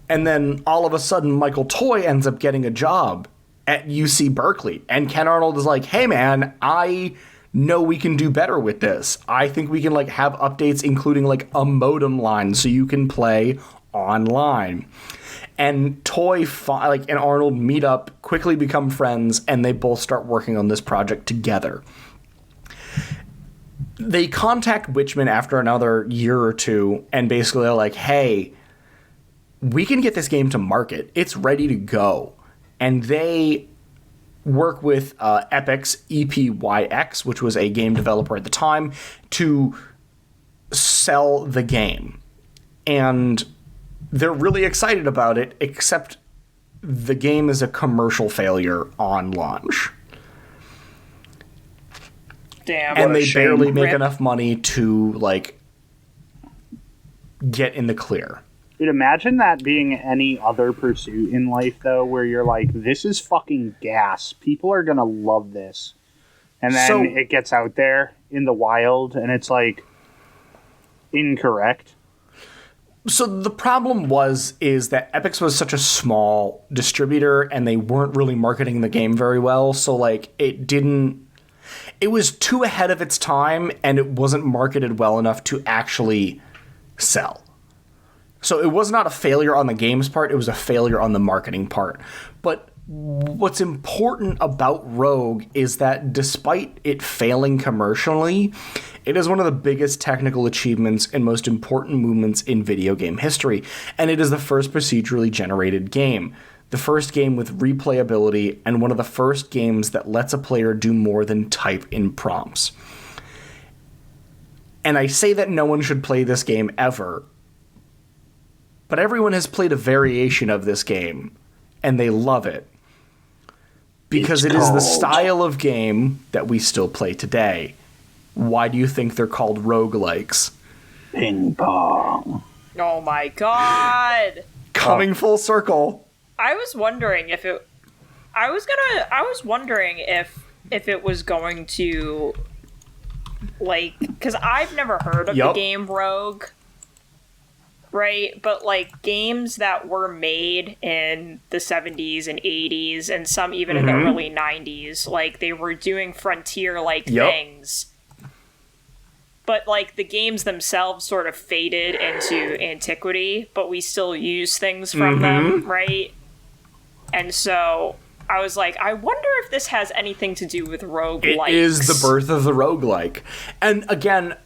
A: And then all of a sudden, Michael Toy ends up getting a job at UC Berkeley. And Ken Arnold is like, hey man, I no, we can do better with this. I think we can like have updates including like a modem line so you can play online. And Toy and Arnold meet up, quickly become friends, and they both start working on this project together. They contact Witchman after another year or two, and basically are like, hey, we can get this game to market. It's ready to go. And they work with Epyx, EPYX, which was a game developer at the time, to sell the game. And they're really excited about it, except the game is a commercial failure on launch.
C: Damn.
A: And they barely make
C: Rip.
A: enough money to, like, get in the clear.
B: Dude, imagine that being any other pursuit in life, though, where you're like, this is fucking gas. People are gonna love this. And then it gets out there in the wild, and it's, like, incorrect.
A: So the problem is that Epyx was such a small distributor, and they weren't really marketing the game very well, so, like, it was too ahead of its time, and it wasn't marketed well enough to actually sell. So it was not a failure on the game's part, it was a failure on the marketing part. But what's important about Rogue is that despite it failing commercially, it is one of the biggest technical achievements and most important movements in video game history, and it is the first procedurally generated game. The first game with replayability, and one of the first games that lets a player do more than type in prompts. And I say that no one should play this game ever, but everyone has played a variation of this game, and they love it. Because it is the style of game that we still play today. Why do you think they're called roguelikes?
D: Ping pong.
C: Oh my god!
A: Coming full circle.
C: I was wondering if it. I was wondering if it was going to, like, because I've never heard of the game Rogue. Right, but like games that were made in the 70s and 80s and some even in the early 90s, like they were doing frontier-like things. But like the games themselves sort of faded into antiquity, but we still use things from them, right? And so I was like, I wonder if this has anything to do with roguelikes.
A: It is the birth of the roguelike. And again,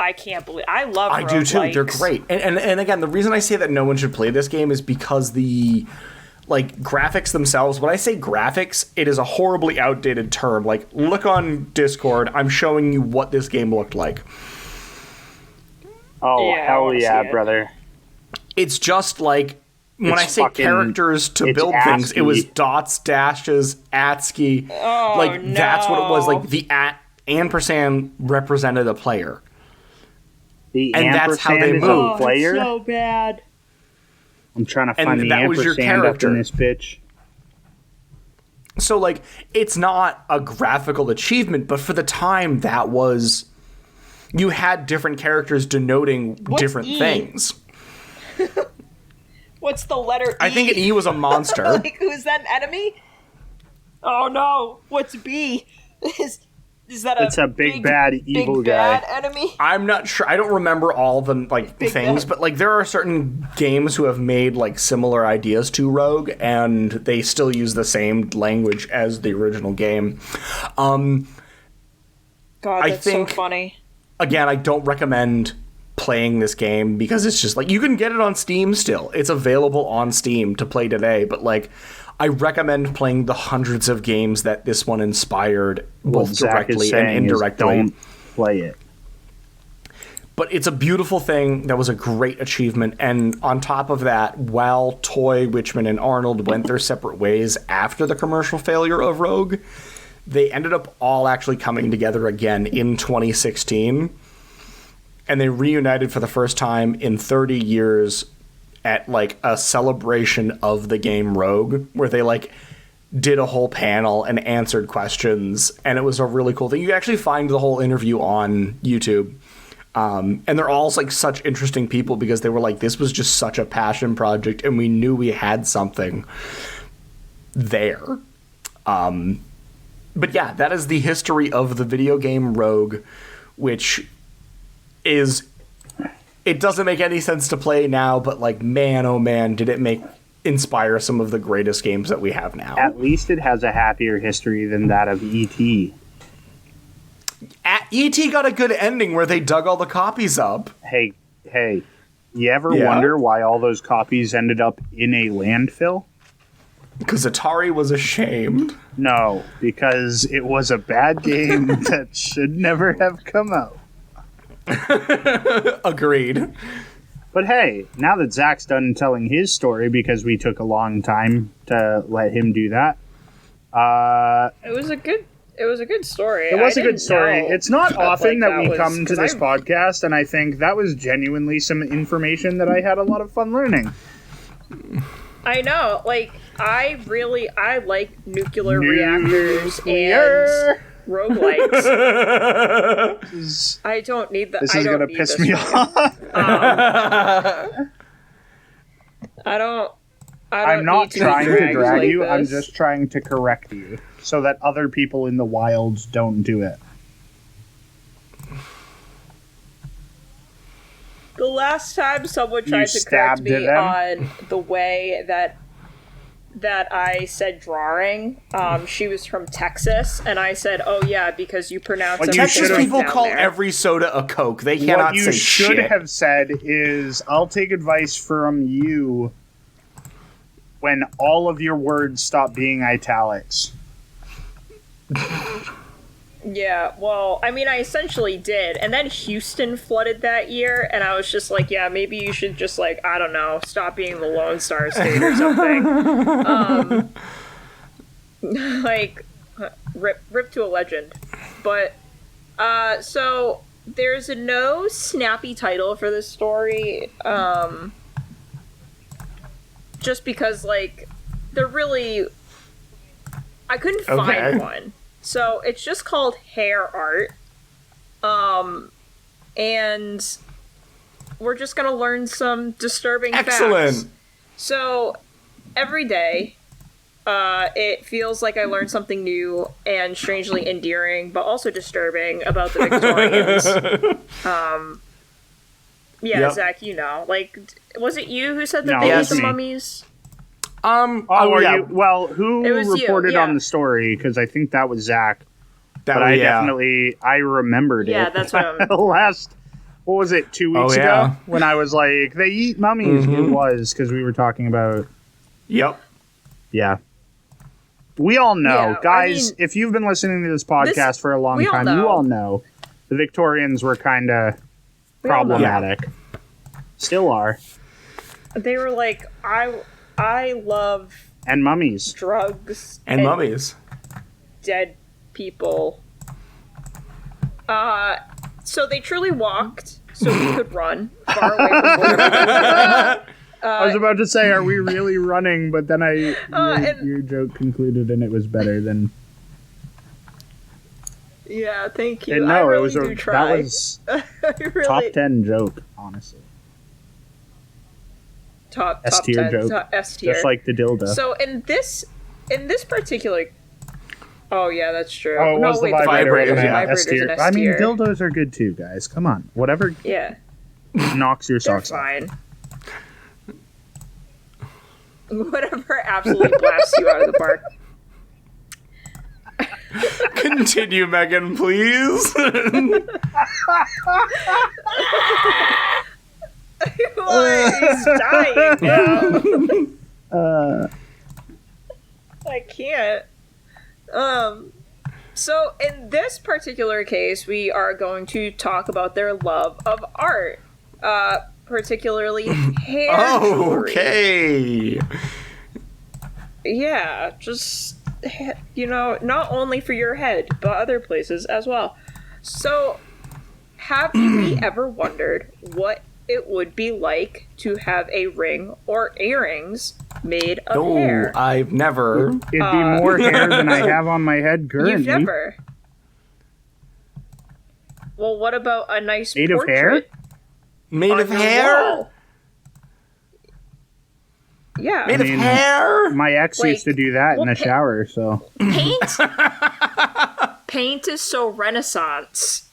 C: I can't believe I love
A: I do too. They're great. And again, the reason I say that no one should play this game is because the like graphics themselves, when I say graphics, it is a horribly outdated term. Like, look on Discord, I'm showing you what this game looked like.
B: Oh, yeah, hell yeah, brother.
A: It's just like when I say characters to build things, it was dots, dashes, ASCII.
C: Oh,
A: like
C: no.
A: That's what it was. Like the ampersand represented a player.
B: And that's how they move. Player?
C: It's so bad.
B: I'm trying to find the ampersand up in this bitch.
A: So, like, it's not a graphical achievement, but for the time, that was... You had different characters denoting different things.
C: What's the letter E?
A: I think an E was a monster.
C: Like, who's that, an enemy? Oh, no. What's B? Is that
B: it's a big bad evil guy?
C: Bad enemy?
A: I'm not sure. I don't remember all the things, but like there are certain games who have made like similar ideas to Rogue, and they still use the same language as the original game.
C: God, that's so funny.
A: Again, I don't recommend playing this game because it's just like you can get it on Steam still. It's available on Steam to play today, but like I recommend playing the hundreds of games that this one inspired, both directly and indirectly.
B: Don't play it.
A: But it's a beautiful thing. That was a great achievement. And on top of that, while Toy, Witchman, and Arnold went their separate ways after the commercial failure of Rogue, they ended up all actually coming together again in 2016. And they reunited for the first time in 30 years at like a celebration of the game Rogue, where they like did a whole panel and answered questions, and it was a really cool thing. You actually find the whole interview on YouTube, and they're all like such interesting people because they were like, this was just such a passion project, and we knew we had something there. But yeah, that is the history of the video game Rogue, which is... It doesn't make any sense to play now, but like, man, oh man, did it inspire some of the greatest games that we have now.
B: At least it has a happier history than that of E.T.
A: E.T. got a good ending where they dug all the copies up.
B: Hey, you ever wonder why all those copies ended up in a landfill?
A: Because Atari was ashamed.
B: No, because it was a bad game that should never have come out.
A: Agreed.
B: But hey, now that Zach's done telling his story, because we took a long time to let him do that,
C: It was a good story.
B: it was a good story. It's not often that we
C: was-
B: come to
C: 'cause
B: this podcast, and I think that was genuinely some information that I had a lot of fun learning.
C: I know, like, I like nuclear reactors and roguelikes. I don't need that.
B: This is going to piss me off. I'm not
C: need to
B: trying
C: be
B: to
C: dragged
B: drag
C: like
B: you. I'm
C: this.
B: just trying to correct you so that other people in the wilds don't do it.
C: The last time someone
B: You
C: tried to correct
B: stabbed
C: me
B: at them?
C: on the way that I said drawing, she was from Texas, and I said, "Oh yeah, because you pronounce
B: What you
C: everything
A: Texas
B: should've-
A: people
C: down
A: call
C: there."
A: every soda a Coke. They cannot
B: What you
A: say
B: should
A: shit.
B: have said is, I'll take advice from you when all of your words stop being italics.
C: Yeah, well, I mean, I essentially did, and then Houston flooded that year, and I was just like, yeah, maybe you should just, like, I don't know, stop being the Lone Star State or something. Like, rip to a legend. But, so, there's no snappy title for this story, just because, like, they're really... I couldn't find one. So it's just called hair art. And we're just gonna learn some disturbing
A: Excellent.
C: facts. So every day, it feels like I learned something new and strangely endearing, but also disturbing about the Victorians.
A: Yep.
C: Zach, you know. Like, was it you who said that
B: No,
C: they
B: it
C: ate
B: was
C: the
B: me.
C: mummies?
B: Who
C: It was you,
B: reported
C: yeah.
B: on the story? Because I think that was Zach.
A: That
B: But
A: was-
B: I remembered it.
C: Yeah, that's what I'm...
B: What was it, 2 weeks
A: Oh,
B: ago?
A: yeah.
B: When I was like, they eat mummies. It was, because we were talking about...
A: Yep.
B: Yeah. We all know.
C: Yeah, I
B: Guys,
C: mean,
B: if you've been listening to this podcast for a long
C: we all
B: time,
C: know.
B: you all know the Victorians were kind of
C: We all know.
B: problematic. Still are.
C: They were like, I love
B: And mummies.
C: drugs
A: And mummies.
C: dead people. So they truly walked so we could run far away from
B: I was about to say, are we really running? But then
C: and-
B: your joke concluded and it was better than...
C: Yeah, thank you.
B: No,
C: I really
B: it was
C: do try.
B: that was
C: I really,
B: top 10 joke, honestly.
C: top
B: S tier
C: 10,
B: joke.
C: S tier.
B: Just like the dildo.
C: So in this particular, oh yeah, that's true.
B: Oh, it
C: no,
B: was the
C: wait,
B: vibrator.
A: vibrator's
C: the
A: an
C: vibrator's
B: S tier.
C: an S
B: I mean,
C: tier.
B: dildos are good too, guys. Come on. Whatever
C: Yeah,
B: knocks your
C: they're
B: socks off.
C: fine. Whatever absolutely blasts you out of the park.
A: Continue, Megan, please.
C: What? He's dying now. I can't. So in this particular case, we are going to talk about their love of art, particularly hair
A: Oh,
C: jewelry.
A: okay.
C: Yeah, just, you know, not only for your head, but other places as well. So, have you ever wondered what it would be like to have a ring or earrings made of
A: No,
C: hair?
A: I've never.
B: It'd be more hair than I have on my head currently.
C: You've never. Well, what about a nice
B: Made of
C: portrait
B: hair?
A: Made
C: on
A: of
C: your
A: hair?
C: wall? Yeah.
A: Made
B: mean,
A: of hair?
B: My ex used to do that in the
C: well,
B: shower, so...
C: Paint? paint is so Renaissance.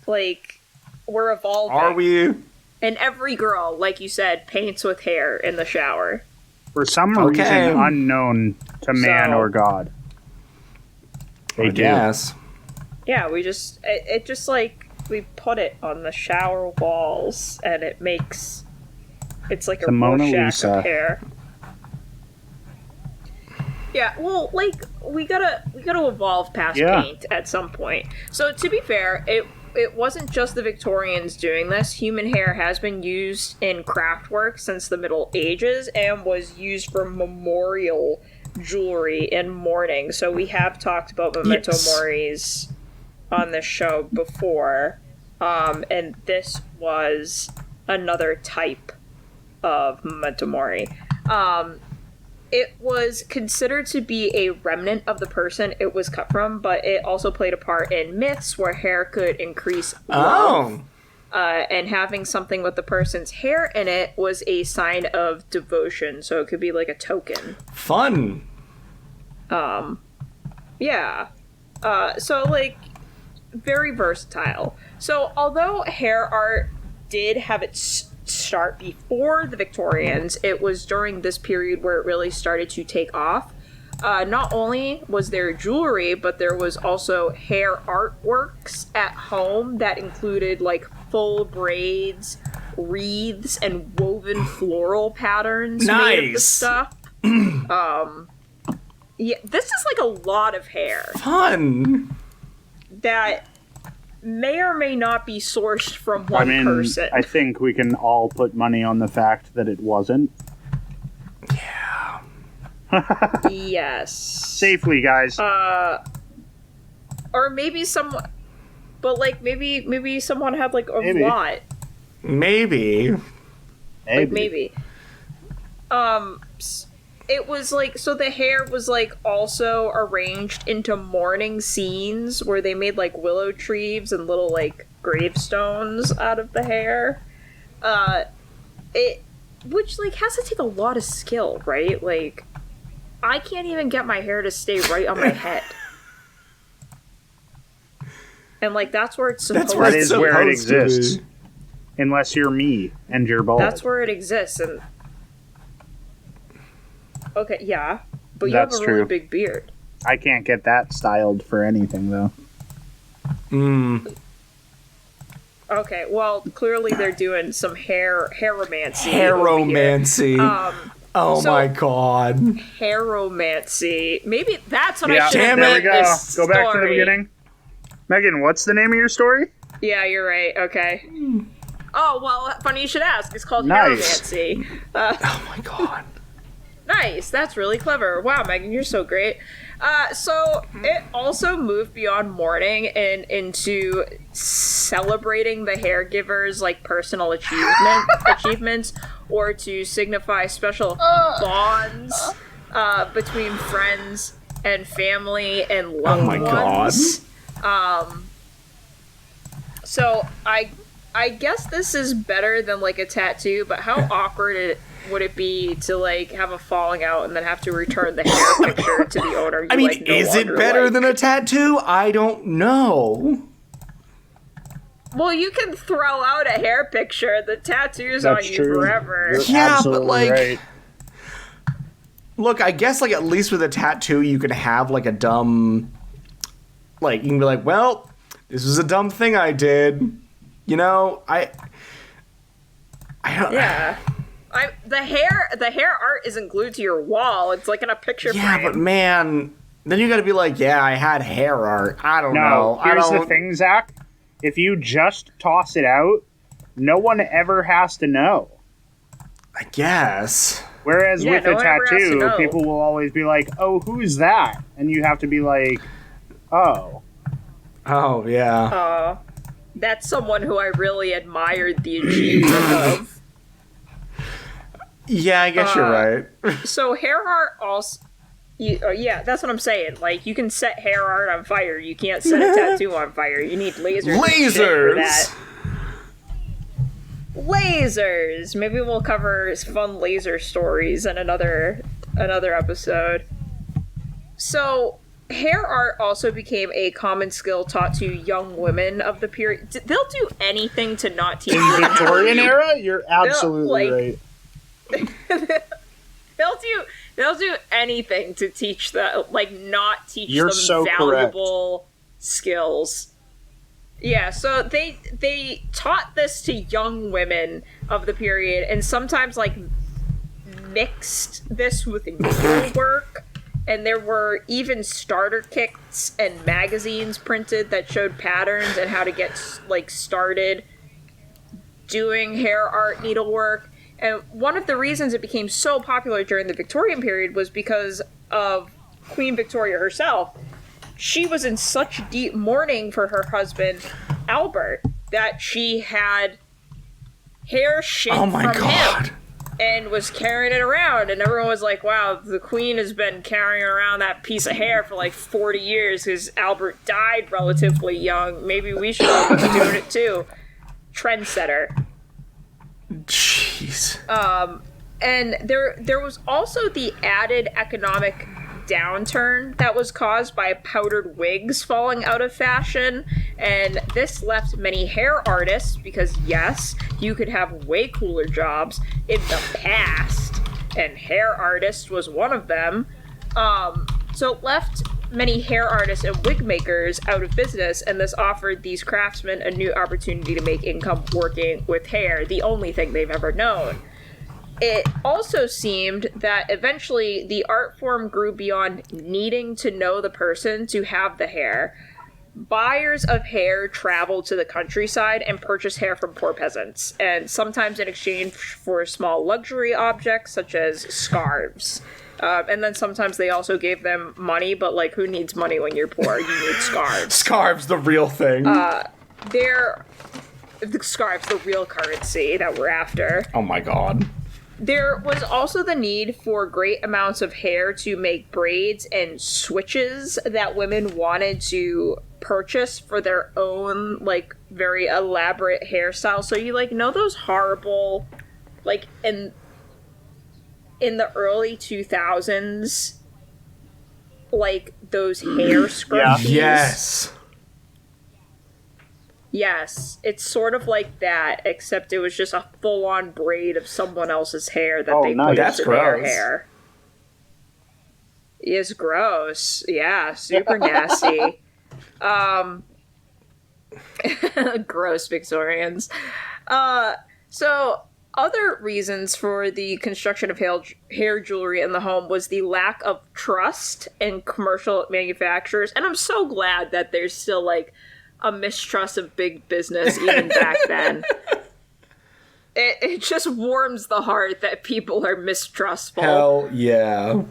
C: Like, we're evolving.
A: Are we?
C: And every girl, like you said, paints with hair in the shower.
B: For some reason unknown to man or God. They do.
A: Yes.
C: Yeah, we just... It just, like, we put it on the shower walls, and it makes... It's like a
B: Mona
C: Rorschach
B: Lisa.
C: of hair. Yeah, well, like, we gotta evolve past paint at some point. So, to be fair, it wasn't just the Victorians doing this. Human hair has been used in craft work since the Middle Ages and was used for memorial jewelry in mourning. So we have talked about memento moris on this show before, and this was another type of memento mori. It was considered to be a remnant of the person it was cut from, but it also played a part in myths where hair could increase love. And having something with the person's hair in it was a sign of devotion, so it could be like a token.
A: Fun.
C: Yeah. So, like, very versatile. So, although hair art did have its start before the Victorians, it was during this period where it really started to take off. Not only was there jewelry, but there was also hair artworks at home that included like full braids, wreaths, and woven floral patterns made of the stuff. Yeah, this is like a lot of hair.
A: Fun.
C: That may or may not be sourced from one person.
B: I think we can all put money on the fact that it wasn't.
A: Yeah.
C: Yes.
B: Safely, guys.
C: Or maybe someone... But, like, maybe someone had, like, a lot.
A: Maybe.
C: Like, maybe. It was, like... So the hair was, like, also arranged into mourning scenes where they made, like, willow trees and little, like, gravestones out of the hair. Which, like, has to take a lot of skill, right? Like, I can't even get my hair to stay right on my head. And, like, that's where it's supposed to be.
B: That is where it exists. Unless you're me and you're bald.
C: That's where it exists. And okay, yeah. But you
B: That's
C: have a really
B: true.
C: big beard.
B: I can't get that styled for anything, though.
C: Okay, well, clearly they're doing some hairomancy.
A: Hairomancy. Oh
C: so-
A: my god.
C: Hairomancy. Maybe that's what I
B: Yeah,
C: should have
B: there we
C: named
B: go.
C: this
B: Go back to the
C: story.
B: beginning. Megan, what's the name of your story?
C: Yeah, you're right. Okay. Oh, well, funny you should ask. It's called
B: Nice.
C: Hairomancy.
A: Oh my god.
C: Nice. That's really clever. Wow, Megan, you're so great. So it also moved beyond mourning and into celebrating the caregiver's like personal achievements, or to signify special bonds between friends and family and loved
A: my God.
C: ones. So I guess this is better than like a tattoo, but how awkward would it be to like have a falling out and then have to return the hair picture to the owner? You,
A: I mean,
C: like, no
A: is it
C: longer
A: better
C: like?
A: than a tattoo? I don't know.
C: Well, you can throw out a hair picture. The tattoo's on you forever.
B: You're
A: Yeah, but,
B: absolutely
A: like,
B: right.
A: Look, I guess like at least with a tattoo you can have like a dumb, like you can be like, well, this was a dumb thing I did. You know, I don't.
C: Yeah. The hair art isn't glued to your wall. It's like in a picture
A: Yeah,
C: frame.
A: but man, then you got to be like, yeah, I had hair art. I don't know.
B: Here's the thing, Zach. If you just toss it out, no one ever has to know.
A: I guess.
B: Whereas
C: Yeah,
B: with
C: no
B: a
C: one ever has to
B: tattoo,
C: know.
B: people will always be like, oh, who's that? And you have to be like, oh.
A: Oh yeah.
C: That's someone who I really admired the achievement of.
A: Yeah, I guess you're right.
C: So hair art also... yeah, that's what I'm saying. Like, you can set hair art on fire. You can't set a tattoo on fire. You need lasers. and shit for that. Lasers! Maybe we'll cover fun laser stories in another episode. So, hair art also became a common skill taught to young women of the period. They'll do anything to not teach
B: In
C: you.
B: Victorian era, you're absolutely right.
C: They'll do anything to teach that, like, not teach
B: You're
C: them
B: so
C: valuable skills. Yeah, so they taught this to young women of the period, and sometimes, like, mixed this with needlework. And there were even starter kits and magazines printed that showed patterns and how to get, like, started doing hair art needlework. And one of the reasons it became so popular during the Victorian period was because of Queen Victoria herself. She was in such deep mourning for her husband, Albert, that she had hair shipped from him and was carrying it around. And everyone was like, wow, the Queen has been carrying around that piece of hair for like 40 years because Albert died relatively young. Maybe we should all be doing it too. Trendsetter.
A: Jeez.
C: And there was also the added economic downturn that was caused by powdered wigs falling out of fashion, and this left many hair artists, because yes, you could have way cooler jobs in the past, and hair artist was one of them. So it left many hair artists and wig makers out of business, and this offered these craftsmen a new opportunity to make income working with hair, the only thing they've ever known. It also seemed that eventually the art form grew beyond needing to know the person to have the hair. Buyers of hair traveled to the countryside and purchased hair from poor peasants, and sometimes in exchange for small luxury objects such as scarves. And then sometimes they also gave them money, but, like, who needs money when you're poor? You need scarves.
A: Scarves, the real thing.
C: The scarves, the real currency that we're after.
A: Oh my god.
C: There was also the need for great amounts of hair to make braids and switches that women wanted to purchase for their own, like, very elaborate hairstyle. So you, like, know those horrible, like, in the early 2000s, like, those hair scrunchies?
A: Yes.
C: Yes, it's sort of like that, except it was just a full-on braid of someone else's hair that they put
A: That's
C: into their
A: gross.
C: hair. It's gross. Yeah, super nasty. Gross Victorians. So other reasons for the construction of hair jewelry in the home was the lack of trust in commercial manufacturers, and I'm so glad that there's still, like, a mistrust of big business even back then. It just warms the heart that people are mistrustful.
A: Hell yeah.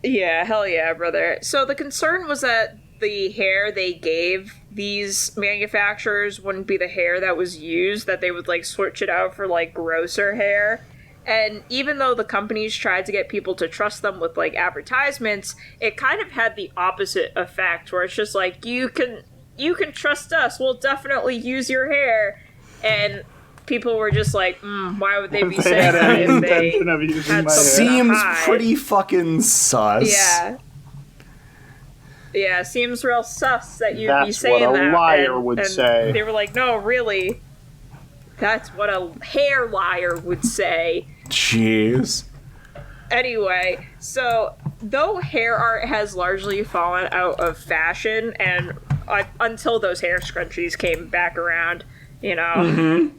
C: Yeah, hell yeah, brother. So the concern was that the hair they gave these manufacturers wouldn't be the hair that was used, that they would, like, switch it out for, like, grosser hair. And even though the companies tried to get people to trust them with, like, advertisements, it kind of had the opposite effect, where it's just like, you can trust us, we'll definitely use your hair. And people were just like, why would they be saying that if they had something
A: Seems
C: to hide?
A: pretty fucking sus.
C: Yeah, seems real sus that you'd be
B: That's
C: saying
B: what a
C: that.
B: liar would
C: and
B: say.
C: They were like, no, really. That's what a hair liar would say.
A: Jeez.
C: Anyway, so though hair art has largely fallen out of fashion, and until those hair scrunchies came back around, you know,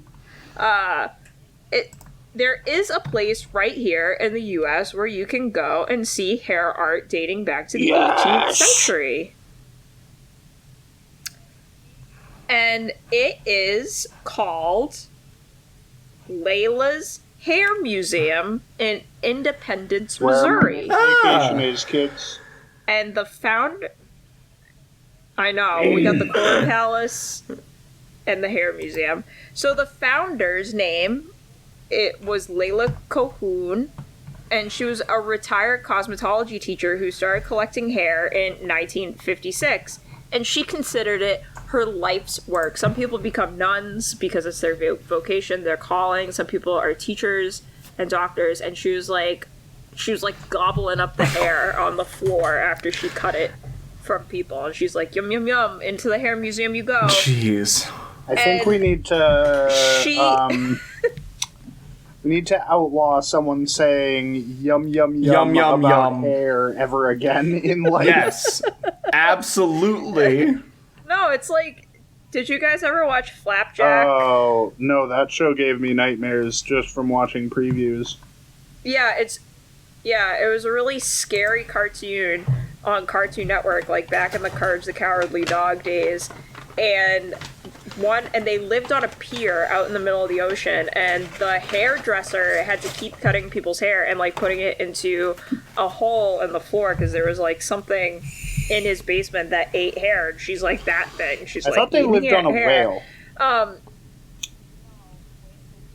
C: there is a place right here in the U.S. where you can go and see hair art dating back to the 18th century. And it is called Layla's Hair Museum in Independence, Missouri.
B: Vacation is, kids.
C: And the I know, we got the Corn Palace and the Hair Museum. So the founder's name, it was Layla Cohoon, and she was a retired cosmetology teacher who started collecting hair in 1956, and she considered it her life's work. Some people become nuns because it's their vocation, their calling. Some people are teachers and doctors, and she she was like gobbling up the hair on the floor after she cut it from people, and she's like, yum yum yum, into the hair museum you go.
A: Jeez.
B: I think we need to we need to outlaw someone saying yum yum yum,
A: Yum, yum,
B: about
A: yum.
B: hair ever again in life.
A: Yes, absolutely.
C: No, it's like, did you guys ever watch Flapjack?
B: Oh no, that show gave me nightmares just from watching previews.
C: Yeah, it was a really scary cartoon on Cartoon Network, like back in the Courage the Cowardly Dog days, and they lived on a pier out in the middle of the ocean, and the hairdresser had to keep cutting people's hair and like putting it into a hole in the floor because there was like something in his basement that ate hair, and she's like, that thing. She's
B: I
C: like,
B: thought they
C: eating
B: lived on a
C: hair.
B: whale.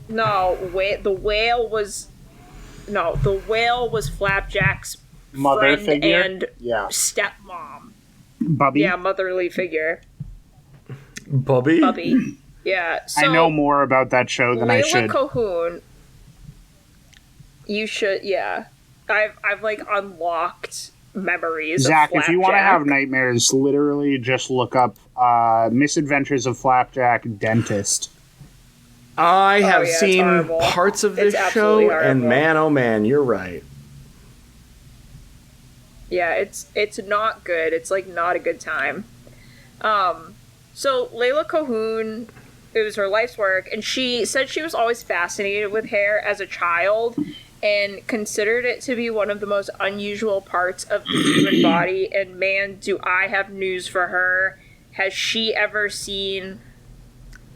C: No, the whale was Flapjack's
B: Mother
C: friend
B: figure?
C: and
B: Yeah.
C: stepmom.
B: Bubby?
C: Yeah, motherly figure.
A: Bubby?
C: Bubby. Yeah. So
B: I know more about that show than I
C: Layla
B: should.
C: Cohoon. You should, yeah. I've like unlocked memories
B: Zach,
C: of
B: if you want to
C: Flapjack.
B: have nightmares, literally just look up Misadventures of Flapjack Dentist.
A: I have
C: yeah, it's
A: seen
C: horrible.
A: parts of this
C: It's
A: show,
C: absolutely
A: and
C: horrible.
A: man, oh man, you're right.
C: Yeah, it's not good. It's like not a good time. So Layla Cohoon, it was her life's work, and she said she was always fascinated with hair as a child and considered it to be one of the most unusual parts of the human body. And man, do I have news for her. Has she ever seen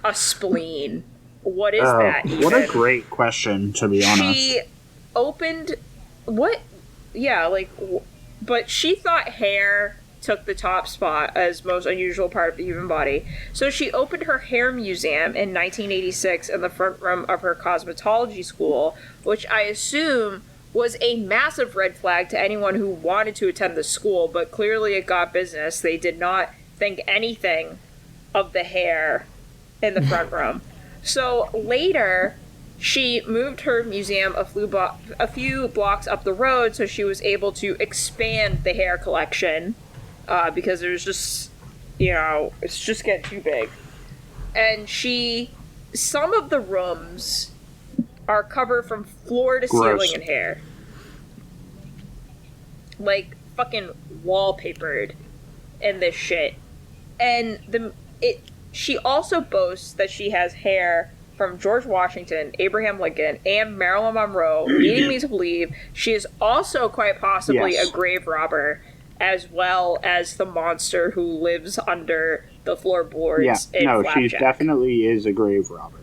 C: a spleen? What is that even?
B: What a great question, to be honest.
C: She opened what? Yeah, like, but she thought hair took the top spot as most unusual part of the human body. So she opened her hair museum in 1986 in the front room of her cosmetology school, which I assume was a massive red flag to anyone who wanted to attend the school, but clearly it got business. They did not think anything of the hair in the front room. So later, she moved her museum a few blocks up the road so she was able to expand the hair collection because there's just, it's just getting too big. And some of the rooms are covered from floor to ceiling in hair. Like, fucking wallpapered in this shit. And she also boasts that she has hair from George Washington, Abraham Lincoln, and Marilyn Monroe, leading me to believe she is also quite possibly a grave robber, as well as the monster who lives under the floorboards in Flapjack.
B: She definitely is a grave robber.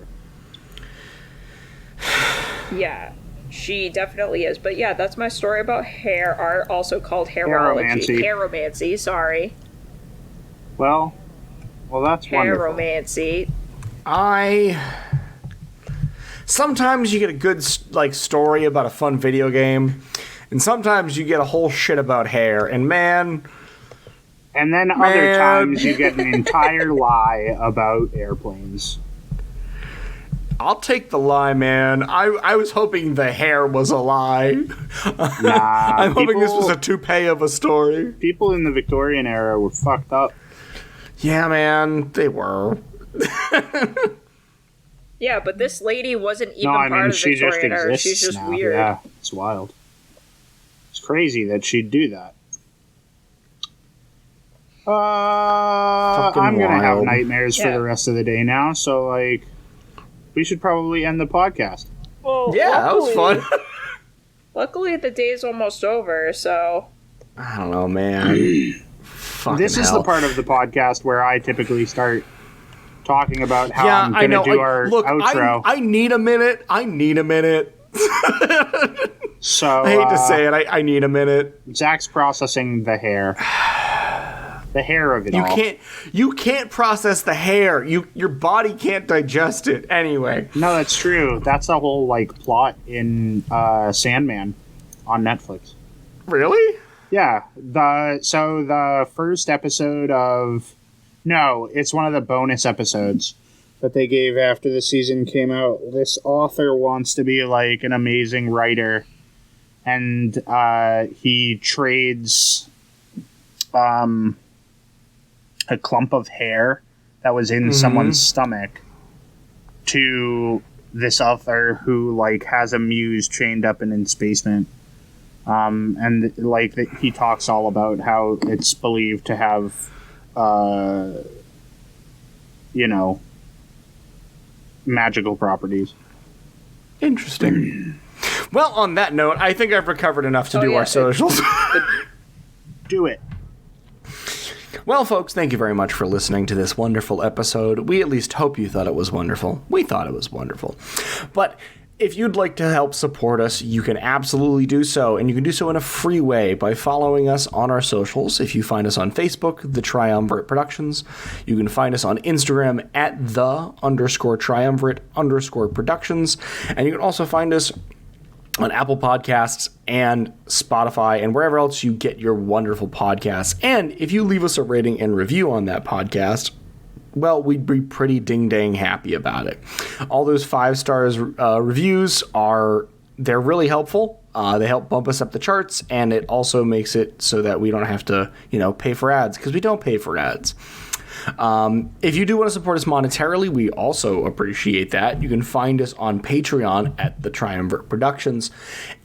C: Yeah, she definitely is. But yeah, that's my story about hair art, also called hairology. Hairomancy, sorry.
B: Well, that's wonderful.
C: Hairomancy.
A: Sometimes you get a good story about a fun video game, and sometimes you get a whole shit about hair, and
B: and then other times you get an entire lie about airplanes.
A: I'll take the lie, man. I was hoping the hair was a lie.
B: Nah,
A: I'm hoping this was a toupee of a story.
B: People in the Victorian era were fucked up.
A: Yeah, man, they were.
C: Yeah, but this lady wasn't even part of the Victorian era. She's just
B: now.
C: weird.
B: Yeah, it's wild. It's crazy that she'd do that. I'm gonna have nightmares for the rest of the day now, so we should probably end the podcast.
C: Well,
A: yeah, that was fun.
C: Luckily, the day's almost over, so
A: I don't know, man.
B: This is the part of the podcast where I typically start talking about how I'm going to do our outro.
A: I need a minute.
B: So
A: I hate to say it. I need a minute.
B: Zach's processing the hair. The hair of it all.
A: You can't process the hair. Your body can't digest it anyway.
B: No, that's true. That's the whole plot in Sandman on Netflix.
A: Really?
B: Yeah. The first episode of... No, it's one of the bonus episodes that they gave after the season came out. This author wants to be an amazing writer, and he trades a clump of hair that was in someone's stomach to this other who has a muse chained up in his basement. And he talks all about how it's believed to have, magical properties.
A: Interesting. Well, on that note, I think I've recovered enough to do our socials.
B: Do it.
A: Well, folks, thank you very much for listening to this wonderful episode. We at least hope you thought it was wonderful. We thought it was wonderful. But if you'd like to help support us, you can absolutely do so, and you can do so in a free way by following us on our socials. If you find us on Facebook, The Triumvirate Productions. You can find us on Instagram at _Triumvirate_Productions. And you can also find us on Apple Podcasts and Spotify and wherever else you get your wonderful podcasts. And if you leave us a rating and review on that podcast, well, we'd be pretty ding-dang happy about it. All those 5 stars reviews they're really helpful. They help bump us up the charts, and it also makes it so that we don't have to, pay for ads, because we don't pay for ads. If you do want to support us monetarily, we also appreciate that. You can find us on Patreon at The Triumvirate Productions,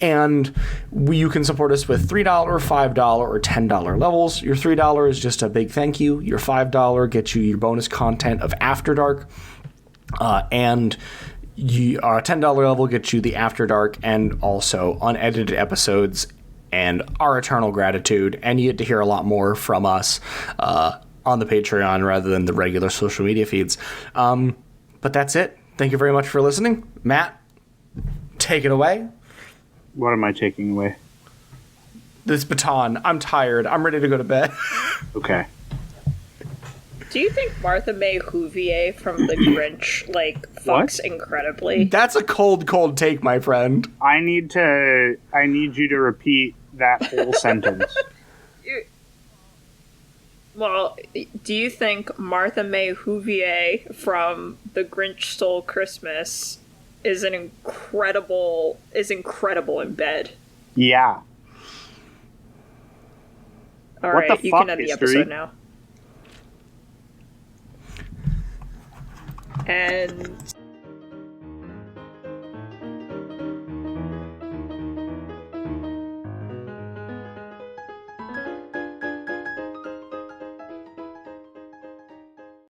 A: and you can support us with $3, $5, or $10 levels. Your $3 is just a big thank you. Your $5 gets you your bonus content of After Dark, and our $10 level gets you the After Dark and also unedited episodes and our eternal gratitude, and you get to hear a lot more from us on the Patreon rather than the regular social media feeds. But that's it. Thank you very much for listening. Matt, take it away.
B: What am I taking away?
A: This baton. I'm tired. I'm ready to go to bed.
B: Okay.
C: Do you think Martha May Whovier from The Grinch, fucks incredibly?
A: That's a cold take, my friend.
B: I need you to repeat that whole sentence.
C: Well, do you think Martha May Whovier from The Grinch Stole Christmas is incredible in bed?
B: Yeah.
C: All
B: What
C: right,
B: the
C: you
B: fuck,
C: can end the
B: history?
C: episode now. And